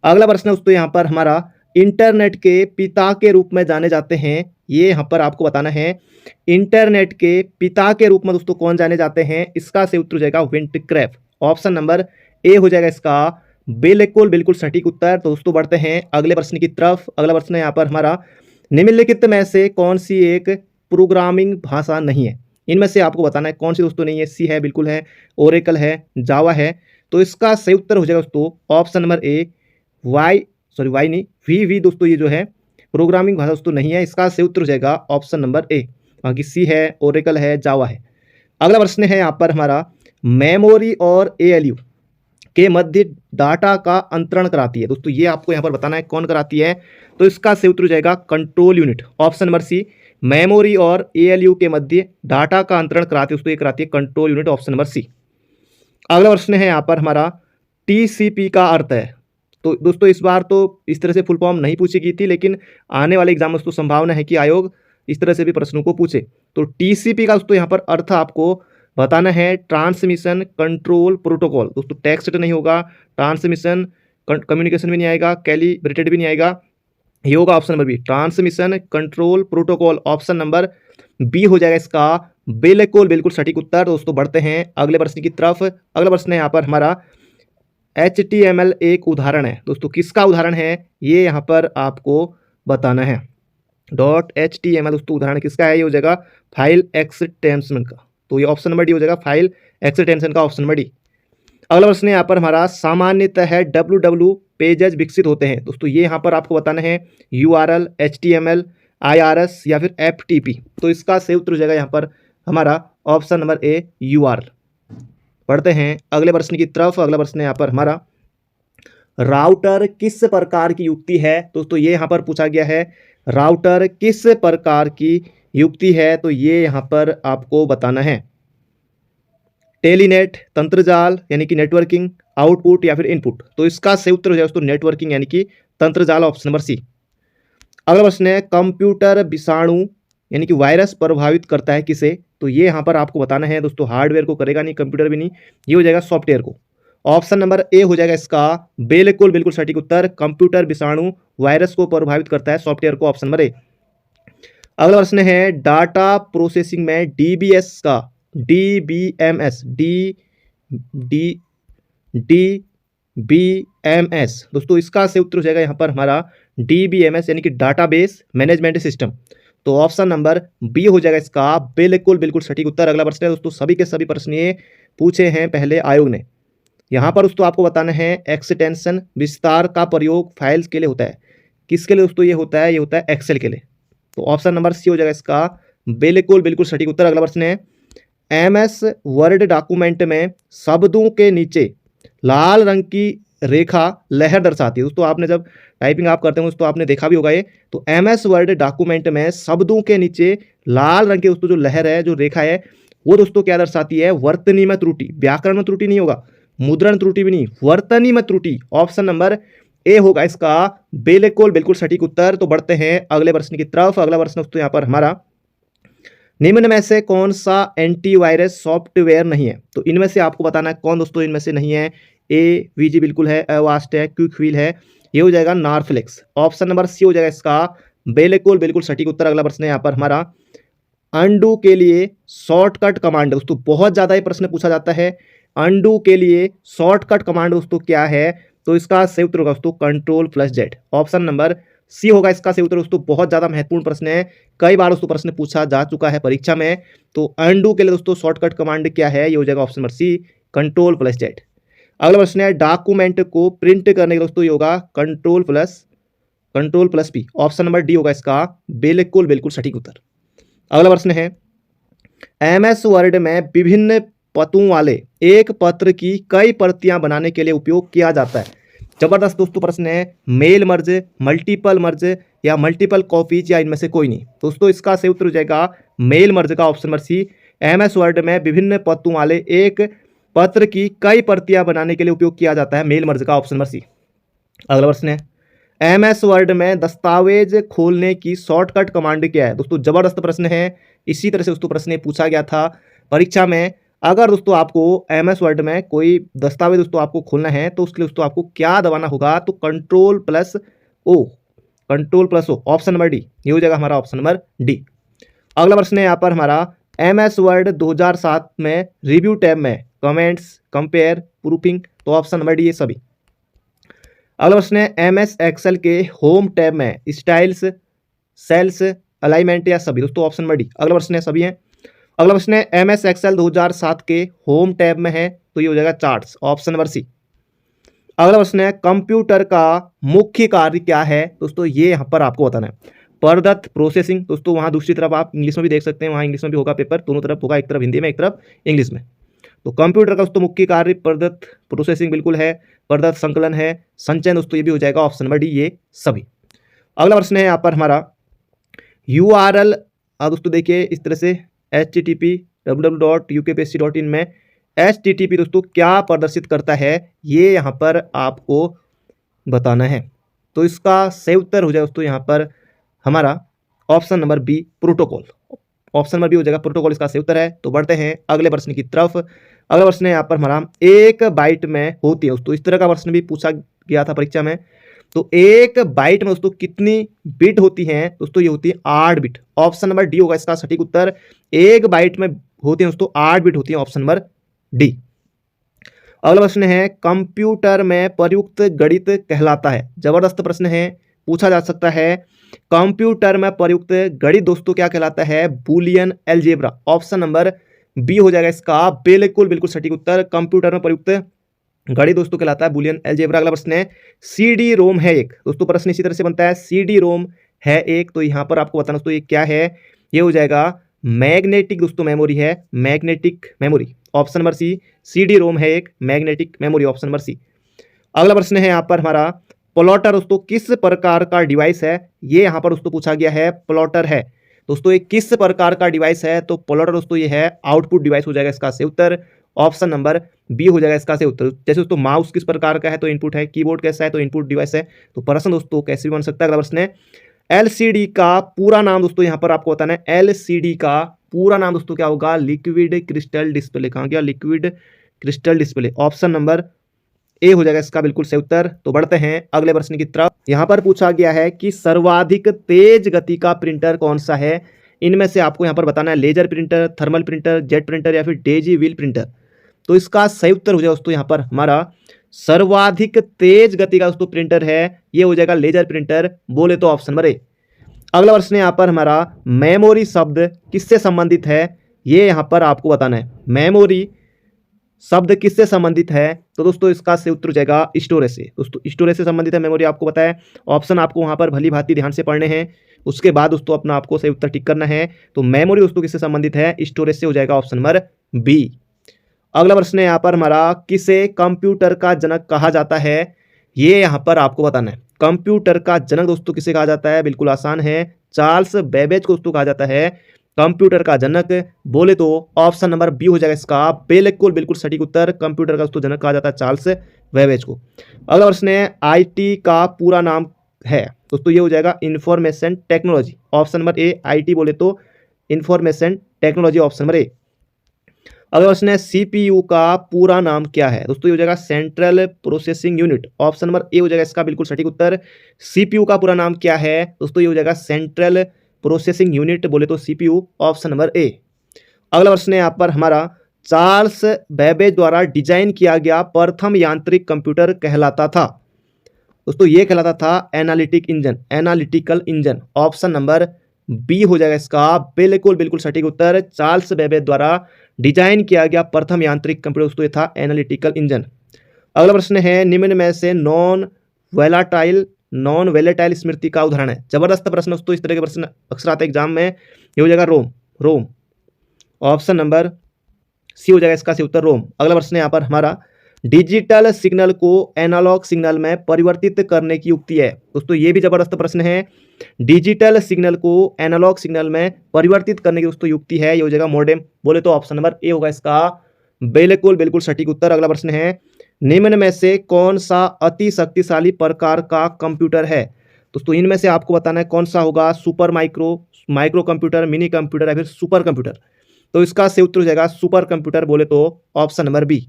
अगला प्रश्न दोस्तों यहाँ पर हमारा, इंटरनेट के पिता के रूप में जाने जाते हैं, ये यहाँ पर आपको बताना है, इंटरनेट के पिता के रूप में दोस्तों कौन जाने जाते हैं। इसका सही उत्तर हो जाएगा विंटक्रैफ्ट। ऑप्शन नंबर ए हो जाएगा इसका बिल्कुल बिल्कुल सटीक उत्तर। तो दोस्तों बढ़ते हैं अगले प्रश्न की तरफ। अगला प्रश्न है यहाँ पर हमारा, निम्नलिखित में से कौन सी एक प्रोग्रामिंग भाषा नहीं है? इनमें से आपको बताना है कौन सी दोस्तों नहीं है। सी है, बिल्कुल है, ओरेकल है, जावा है। तो इसका सही उत्तर हो जाएगा दोस्तों ऑप्शन नंबर ए वाई नहीं, वी दोस्तों ये जो है प्रोग्रामिंग भाषा दोस्तों नहीं है। इसका सही उत्तर हो जाएगा ऑप्शन नंबर ए। बाकी सी है, ओरेकल है, जावा है। अगला प्रश्न है यहाँ पर हमारा, मेमोरी और एएलयू के मध्य डाटा का अंतरण कराती है। दोस्तों ये आपको यहाँ पर बताना है कौन कराती है। तो इसका सही उत्तर हो जाएगा control unit, option number C. Memory और एएलयू के मध्य डाटा का अंतरण कराती है दोस्तों, ये कराती है control unit, option number C. अगला प्रश्न है यहाँ पर हमारा, टीसीपी का अर्थ है। तो दोस्तों इस बार तो इस तरह से फुल फॉर्म नहीं पूछी गई थी, लेकिन आने वाले एग्जाम में दोस्तों संभावना है कि आयोग इस तरह से भी प्रश्नों को पूछे। तो टीसीपी का दोस्तों यहाँ पर अर्थ आपको बताना है ट्रांसमिशन कंट्रोल प्रोटोकॉल। दोस्तों टेक्स्ट नहीं होगा, ट्रांसमिशन कम्युनिकेशन भी नहीं आएगा, कैलिब्रेटेड भी नहीं आएगा, ये होगा option number B, transmission control protocol. Option number B हो जाएगा इसका बिल्कुल बिल्कुल सटीक उत्तर। दोस्तों बढ़ते हैं अगले प्रश्न की तरफ। अगला प्रश्न है यहाँ पर हमारा, HTML एक उदाहरण है। दोस्तों किसका उदाहरण है ये यहाँ पर आपको बताना है। .html दोस्तों उदाहरण किसका है? ये हो जाएगा फाइल एक्सटेंशन का। तो ये ऑप्शन नंबर डी हो जाएगा, फाइल एक्सटेंशन का, ऑप्शन नंबर डी। अगला प्रश्न है यहाँ पर हमारा, सामान्यतः www पेजेज विकसित होते हैं। दोस्तों ये यहाँ पर आपको बताना है URL, HTML, IRS या फिर FTP। तो इसका सही उत्तर हो जाएगा यहाँ पर हमारा ऑप्शन नंबर ए, URL। पढ़ते हैं अगले प्रश्न की तरफ। अगला प्रश्न है यहाँ पर हमारा, राउटर किस प्रकार की युक्ति है? दोस्तों ये यहाँ पर पूछा गया है, राउटर किस प्रकार की युक्ति है? तो ये यहाँ पर आपको बताना है टेलीनेट, तंत्रजाल यानी कि नेटवर्किंग, आउटपुट या फिर इनपुट। तो इसका सही उत्तर हो जाएगा दोस्तों नेटवर्किंग यानी कि तंत्रजाल, ऑप्शन नंबर सी। अगला प्रश्न है, कंप्यूटर विषाणु यानी कि वायरस प्रभावित करता है किसे? तो ये यहाँ पर आपको बताना है दोस्तों, हार्डवेयर को करेगा नहीं, कंप्यूटर भी नहीं, ये हो जाएगा सॉफ्टवेयर को। ऑप्शन नंबर ए हो जाएगा इसका बिल्कुल बिल्कुल सटीक उत्तर, कंप्यूटर विषाणु वायरस को प्रभावित करता है, सॉफ्टवेयर को, ऑप्शन नंबर ए। अगला प्रश्न है, डाटा प्रोसेसिंग में डीबीएस का डीबीएमएस दोस्तों इसका सही उत्तर हो जाएगा यहाँ पर हमारा डीबीएमएस यानी कि डाटाबेस मैनेजमेंट सिस्टम। तो ऑप्शन नंबर बी हो जाएगा इसका बिल्कुल बिल्कुल सटीक उत्तर। अगला प्रश्न है दोस्तों, सभी के सभी प्रश्न ये पूछे हैं पहले आयोग ने। यहाँ पर दोस्तों आपको बताना है, एक्सटेंशन विस्तार का प्रयोग फाइल्स के लिए होता है। किसके लिए दोस्तों ये होता है? ये होता है एक्सेल के लिए। तो ऑप्शन नंबर सी हो जाएगा इसका बिल्कुल बिल्कुल सटीक उत्तर। अगला प्रश्न है, MS वर्ड डॉक्यूमेंट में शब्दों के नीचे लाल रंग की रेखा लहर दर्शाती है। दोस्तों आपने जब टाइपिंग आप करते हो तो आपने देखा भी होगा ये। तो MS वर्ड डॉक्यूमेंट में शब्दों के नीचे लाल रंग की दोस्तों जो लहर है, जो रेखा है, वो दोस्तों क्या दर्शाती है? वर्तनी में त्रुटि, व्याकरण में त्रुटि नहीं होगा, मुद्रण त्रुटि भी नहीं, वर्तनी में त्रुटि। ऑप्शन नंबर ए होगा इसका बिल्कुल बिल्कुल सटीक उत्तर। तो बढ़ते हैं अगले प्रश्न की तरफ। अगला प्रश्न दोस्तों यहाँ पर हमारा, निम्न में से कौन सा एंटीवायरस सॉफ्टवेयर नहीं है? तो इनमें से आपको बताना है कौन दोस्तों इनमें से नहीं है। ए VG बिल्कुल है, अवास्ट है, क्विकव्हील है, ये हो जाएगा नॉर्फ्लेक्स। ऑप्शन नंबर सी हो जाएगा इसका बिल्कुल बिल्कुल सटीक उत्तर। अगला प्रश्न है यहाँ पर हमारा, अंडू के लिए शॉर्टकट कमांड। दोस्तों बहुत ज़्यादा ये प्रश्न पूछा जाता है, अंडू के लिए शॉर्टकट कमांड दोस्तों क्या है? तो इसका सही उत्तर होगा दोस्तों Ctrl+Z। ऑप्शन नंबर सी होगा इसका सही उत्तर। दोस्तों बहुत ज़्यादा महत्वपूर्ण प्रश्न है, कई बार दोस्तों प्रश्न पूछा जा चुका है परीक्षा में। तो अंडू के लिए दोस्तों शॉर्टकट कमांड क्या है? ये हो जाएगा ऑप्शन नंबर सी Ctrl+Z। अगला प्रश्न है, डॉक्यूमेंट को प्रिंट करने के दोस्तों ये होगा Ctrl+P। ऑप्शन नंबर डी होगा इसका बिल्कुल बिल्कुल सटीक उत्तर। अगला प्रश्न है, MS वर्ड में विभिन्न पतों वाले एक पत्र की कई प्रतियां बनाने के लिए उपयोग किया जाता है। जबरदस्त दोस्तों प्रश्न है, मेल मर्ज, मल्टीपल मर्ज या मल्टीपल कॉपीज या इनमें से कोई नहीं। दोस्तों इसका सही उत्तर हो जाएगा मेल मर्ज का, option number C. MS word में विभिन्न पतों वाले एक पत्र की कई प्रतियां बनाने के लिए उपयोग किया जाता है, मेल मर्ज का, ऑप्शन नंबर सी। अगला प्रश्न है, MS वर्ड में दस्तावेज खोलने की शॉर्टकट कमांड क्या है? दोस्तों जबरदस्त प्रश्न है, इसी तरह से दोस्तों प्रश्न पूछा गया था परीक्षा में। अगर दोस्तों आपको MS वर्ड में कोई दस्तावेज दोस्तों आपको खोलना है तो उसके लिए दोस्तों आपको क्या दबाना होगा? तो Ctrl+O, ऑप्शन नंबर डी, ये हो जाएगा हमारा ऑप्शन नंबर डी। अगला प्रश्न है यहाँ पर हमारा, MS वर्ड 2007 में रिव्यू टैब में कमेंट्स, कंपेयर, प्रूफिंग तो ऑप्शन नंबर डी ये सभी। अगला प्रश्न है MS एक्सेल के होम टैब में स्टाइल्स, सेल्स, अलाइनमेंट या सभी, दोस्तों ऑप्शन नंबर डी। अगला प्रश्न है सभी है। अगला प्रश्न है MS एक्सेल 2007 के होम टैब में है, तो ये हो जाएगा चार्ट्स, ऑप्शन नंबर सी। अगला प्रश्न है कंप्यूटर का मुख्य कार्य क्या है, दोस्तों ये यहाँ पर आपको बताना है। प्रदत्त प्रोसेसिंग, दोस्तों वहाँ दूसरी तरफ आप इंग्लिश में भी देख सकते हैं, वहाँ इंग्लिश में भी होगा पेपर, दोनों तरफ होगा, एक तरफ हिंदी में एक तरफ इंग्लिश में। तो कंप्यूटर का दोस्तों मुख्य कार्य प्रदत्त प्रोसेसिंग बिल्कुल है, प्रदत्त संकलन है, संचयन, दोस्तों ये भी हो जाएगा ऑप्शन नंबर डी ये सभी। अगला प्रश्न है यहाँ पर हमारा URL, दोस्तों देखिए इस तरह से http www.upsc.in में http दोस्तों क्या प्रदर्शित करता है, ये यहाँ पर आपको बताना है। तो इसका सही उत्तर हो जाए दोस्तों यहाँ पर हमारा option number B protocol, option number B हो जाएगा प्रोटोकॉल इसका सही उत्तर है। तो बढ़ते हैं अगले प्रश्न की तरफ। अगला प्रश्न है यहाँ पर हमारा 1 बाइट में होती है, दोस्तों इस तरह का प्रश्न भी पूछा गया था परीक्षा में। तो 1 बाइट में दोस्तों कितनी बिट होती हैं, दोस्तों ये होती है 8 बिट, ऑप्शन नंबर डी होगा इसका सटीक उत्तर। 1 बाइट में होती है दोस्तों 8 बिट होती है, ऑप्शन नंबर डी। अगला प्रश्न है कंप्यूटर में प्रयुक्त गणित कहलाता है, जबरदस्त प्रश्न है, पूछा जा सकता है। कंप्यूटर में प्रयुक्त गणित दोस्तों क्या कहलाता है, Boolean algebra, option number B हो जाएगा इसका बिल्कुल बिल्कुल सटीक उत्तर। कंप्यूटर में प्रयुक्त गणित दोस्तों कहलाता है बूलियन अलजेब्रा। अगला प्रश्न है CD रोम है एक, दोस्तों प्रश्न इसी तरह से बनता है, CD रोम है एक, तो यहाँ पर आपको बताना दोस्तों ये क्या है, ये हो जाएगा मैग्नेटिक दोस्तों मेमोरी है, magnetic memory, option number C. CD ROM है एक magnetic memory, option number C. अगला प्रश्न है यहाँ पर हमारा प्लॉटर दोस्तों किस प्रकार का डिवाइस है, ये यहाँ पर दोस्तों पूछा गया है, प्लॉटर है दोस्तों ये किस प्रकार का डिवाइस है, तो प्लॉटर दोस्तों ये है आउटपुट डिवाइस हो जाएगा इसका सही उत्तर, ऑप्शन नंबर बी हो जाएगा इसका सही उत्तर। जैसे दोस्तों माउस किस प्रकार का है तो इनपुट है, कीबोर्ड कैसा है तो इनपुट डिवाइस है, तो प्रश्न दोस्तों कैसे भी बन सकता है। अगला प्रश्न है LCD का पूरा नाम दोस्तों यहाँ पर आपको बताना है, LCD का पूरा नाम दोस्तों क्या होगा, लिक्विड क्रिस्टल डिस्प्ले, कहाँ गया liquid crystal display, option number ए हो जाएगा इसका बिल्कुल सही उत्तर। तो बढ़ते हैं अगले प्रश्न की तरफ। यहाँ पर पूछा गया है कि सर्वाधिक तेज गति का प्रिंटर कौन सा है, इनमें से आपको यहाँ पर बताना है laser printer, thermal printer, jet printer या फिर डेजी व्हील प्रिंटर। तो इसका सही उत्तर हो जाएगा दोस्तों यहाँ पर हमारा सर्वाधिक तेज गति का दोस्तों प्रिंटर है, ये हो जाएगा लेजर प्रिंटर, बोले तो ऑप्शन नंबर ए। अगला प्रश्न यहाँ पर हमारा मेमोरी शब्द किससे संबंधित है, ये यहाँ पर आपको बताना है, मेमोरी शब्द किससे संबंधित है, तो दोस्तों इसका सही उत्तर हो जाएगा स्टोरेज से, दोस्तों स्टोरेज से संबंधित है मेमोरी, आपको पता है। ऑप्शन आपको वहाँ पर भली भांति ध्यान से पढ़ने हैं, उसके बाद दोस्तों अपना आपको सही उत्तर टिक करना है। तो मेमोरी दोस्तों किससे संबंधित है, स्टोरेज से हो जाएगा ऑप्शन नंबर बी। अगला प्रश्न है यहाँ पर हमारा किसे कंप्यूटर का जनक कहा जाता है, ये यहाँ पर आपको बताना है। कंप्यूटर का जनक दोस्तों किसे कहा जाता है, बिल्कुल आसान है, चार्ल्स बेबेज को दोस्तों कहा जाता है कंप्यूटर का जनक, बोले तो ऑप्शन नंबर बी हो जाएगा इसका बिल्कुल बिल्कुल सटीक उत्तर। कंप्यूटर का दोस्तों जनक कहा जाता है चार्ल्स बेबेज को। अगला प्रश्न है IT का पूरा नाम है, दोस्तों ये हो जाएगा information technology, option number A. IT बोले तो इंफॉर्मेशन टेक्नोलॉजी, ऑप्शन नंबर ए। अगला प्रश्न है CPU का पूरा नाम क्या है, दोस्तों ये हो जाएगा central processing unit, option number ए हो जाएगा इसका बिल्कुल सटीक उत्तर। CPU का पूरा नाम क्या है, दोस्तों ये हो जाएगा सेंट्रल प्रोसेसिंग यूनिट, बोले तो CPU, ऑप्शन नंबर ए। अगला प्रश्न है यहाँ पर हमारा चार्ल्स बेबेज द्वारा डिजाइन किया गया प्रथम यांत्रिक कंप्यूटर कहलाता था, दोस्तों ये कहलाता था analytical engine, option number B हो जाएगा इसका बिल्कुल बिल्कुल सटीक उत्तर। चार्ल्स बेबेज द्वारा डिजाइन किया गया प्रथम यांत्रिक कंप्यूटर दोस्तों ये था एनालिटिकल इंजन। अगला प्रश्न है निम्न में से नॉन वेलेटाइल स्मृति का उदाहरण है, जबरदस्त प्रश्न दोस्तों, इस तरह के प्रश्न अक्सर आते हैं एग्जाम में, ये हो जाएगा रोम, ऑप्शन नंबर सी हो जाएगा इसका सही उत्तर रोम। अगला प्रश्न है यहाँ पर हमारा डिजिटल सिग्नल को एनालॉग सिग्नल में परिवर्तित करने की युक्ति है, दोस्तों ये भी जबरदस्त प्रश्न है, डिजिटल सिग्नल को एनालॉग सिग्नल में परिवर्तित करने की दोस्तों युक्ति है, ये हो जाएगा मॉडेम, बोले तो ऑप्शन नंबर ए होगा इसका बिल्कुल बिल्कुल सटीक उत्तर। अगला प्रश्न है निम्न में से कौन सा अति शक्तिशाली प्रकार का कंप्यूटर है, दोस्तों इनमें से आपको बताना है कौन सा होगा, super micro computer, mini computer या फिर सुपर कंप्यूटर। तो इसका सही उत्तर हो जाएगा सुपर कंप्यूटर, बोले तो ऑप्शन नंबर बी।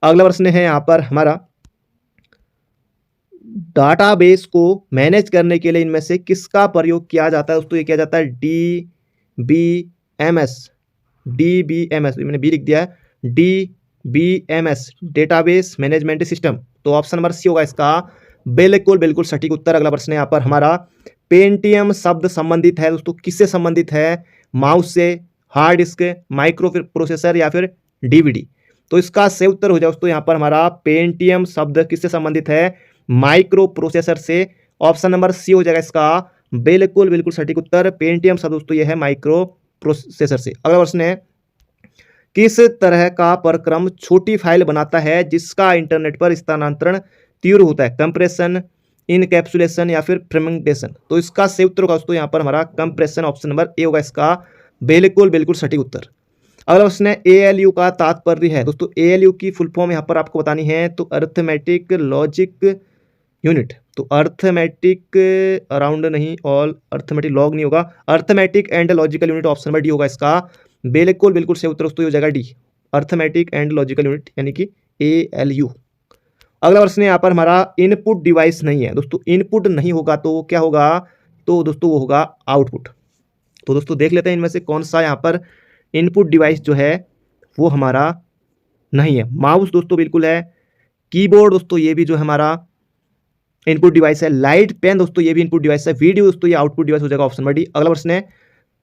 अगला प्रश्न है यहाँ पर हमारा डाटाबेस को मैनेज करने के लिए इनमें से किसका प्रयोग किया जाता है, दोस्तों ये किया जाता है DBMS, मैंने बी लिख दिया है, BMS डेटाबेस मैनेजमेंट सिस्टम। तो ऑप्शन नंबर सी होगा इसका बिल्कुल बिल्कुल सटीक उत्तर। अगला प्रश्न है यहाँ पर हमारा, पेंटियम शब्द संबंधित है दोस्तों किससे संबंधित है? माउस से, हार्ड डिस्क, माइक्रो प्रोसेसर या फिर डीवीडी। तो इसका सही उत्तर हो जाए दोस्तों यहाँ पर हमारा पेंटियम शब्द किससे संबंधित है? माइक्रो प्रोसेसर से। ऑप्शन नंबर सी हो जाएगा इसका बिल्कुल बिल्कुल सटीक उत्तर। पेंटियम शब्द दोस्तों यह है माइक्रो प्रोसेसर से। अगला प्रश्न है, किस तरह का प्रक्रम छोटी फाइल बनाता है जिसका इंटरनेट पर स्थानांतरण तीव्र होता है? कंप्रेशन, इनकैप्सुलेशन या फिर फ्रेगमेंटेशन। तो इसका सही उत्तर होगा दोस्तों यहाँ पर हमारा कंप्रेशन। ऑप्शन नंबर ए होगा इसका बिल्कुल बिल्कुल सटीक उत्तर। अगला प्रश्न है, ALU का तात्पर्य है दोस्तों, ALU की फुल फॉर्म यहाँ पर आपको बतानी है। तो अर्थमेटिक लॉजिक यूनिट। तो अर्थमेटिक अराउंड नहीं, ऑल अर्थमेटिक लॉग नहीं होगा, arithmetic and logical unit. Option number D होगा इसका बिल्कुल बिल्कुल सही उत्तर दोस्तों हो जाएगा D, arithmetic and logical unit यानी कि ALU। अगला प्रश्न यहाँ पर हमारा इनपुट डिवाइस नहीं है दोस्तों, इनपुट नहीं होगा तो क्या होगा? तो दोस्तों वो होगा आउटपुट। तो दोस्तों देख लेते हैं इनमें से कौन सा यहाँ पर इनपुट डिवाइस जो है वो हमारा नहीं है। माउस दोस्तों बिल्कुल है, कीबोर्ड दोस्तों ये भी जो है हमारा इनपुट डिवाइस है, लाइट पेन दोस्तों ये भी इनपुट डिवाइस है, वीडियो दोस्तों ये आउटपुट डिवाइस हो जाएगा। Option number D. अगला प्रश्न है,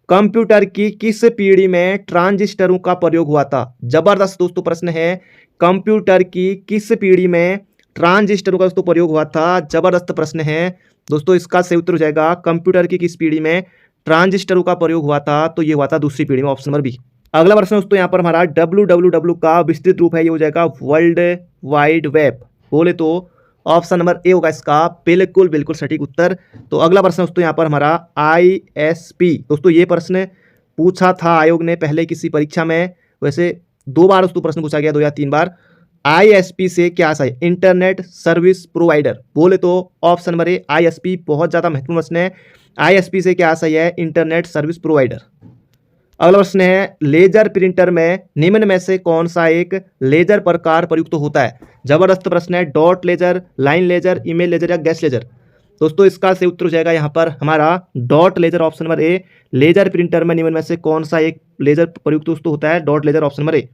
कंप्यूटर की किस पीढ़ी में ट्रांजिस्टरों का प्रयोग हुआ था? जबरदस्त दोस्तों प्रश्न है, कंप्यूटर की किस पीढ़ी में ट्रांजिस्टरों का दोस्तों प्रयोग हुआ था? जबरदस्त प्रश्न है दोस्तों। इसका सही उत्तर हो जाएगा कंप्यूटर की किस पीढ़ी में ट्रांजिस्टरों का प्रयोग हुआ था? तो ये हुआ था दूसरी पीढ़ी में। Option number B. अगला प्रश्न दोस्तों यहाँ पर हमारा www का विस्तृत रूप है, ये हो जाएगा वर्ल्ड वाइड वेब। बोले तो ऑप्शन नंबर ए होगा इसका बिल्कुल बिल्कुल सटीक उत्तर। तो अगला प्रश्न दोस्तों यहाँ पर हमारा ISP। दोस्तों ये प्रश्न पूछा था आयोग ने पहले किसी परीक्षा में, वैसे 2 बार दोस्तों प्रश्न पूछा गया, 2 या 3 बार। ISP से क्या सही? Internet service provider. बोले तो ऑप्शन नंबर ए ISP बहुत ज़्यादा महत्वपूर्ण प्रश्न है। ISP से क्या सही है? Internet service provider. अगला प्रश्न है, लेजर प्रिंटर में निम्न में से कौन सा एक लेजर प्रकार प्रयुक्त होता है? जबरदस्त प्रश्न है, dot laser, line laser, image laser या गैस लेजर। दोस्तों इसका सही उत्तर हो जाएगा यहाँ पर हमारा dot laser. Option number A. Laser printer में निम्न में से कौन सा एक लेजर प्रयुक्त दोस्तों होता है? Dot laser. ऑप्शन नंबर ए।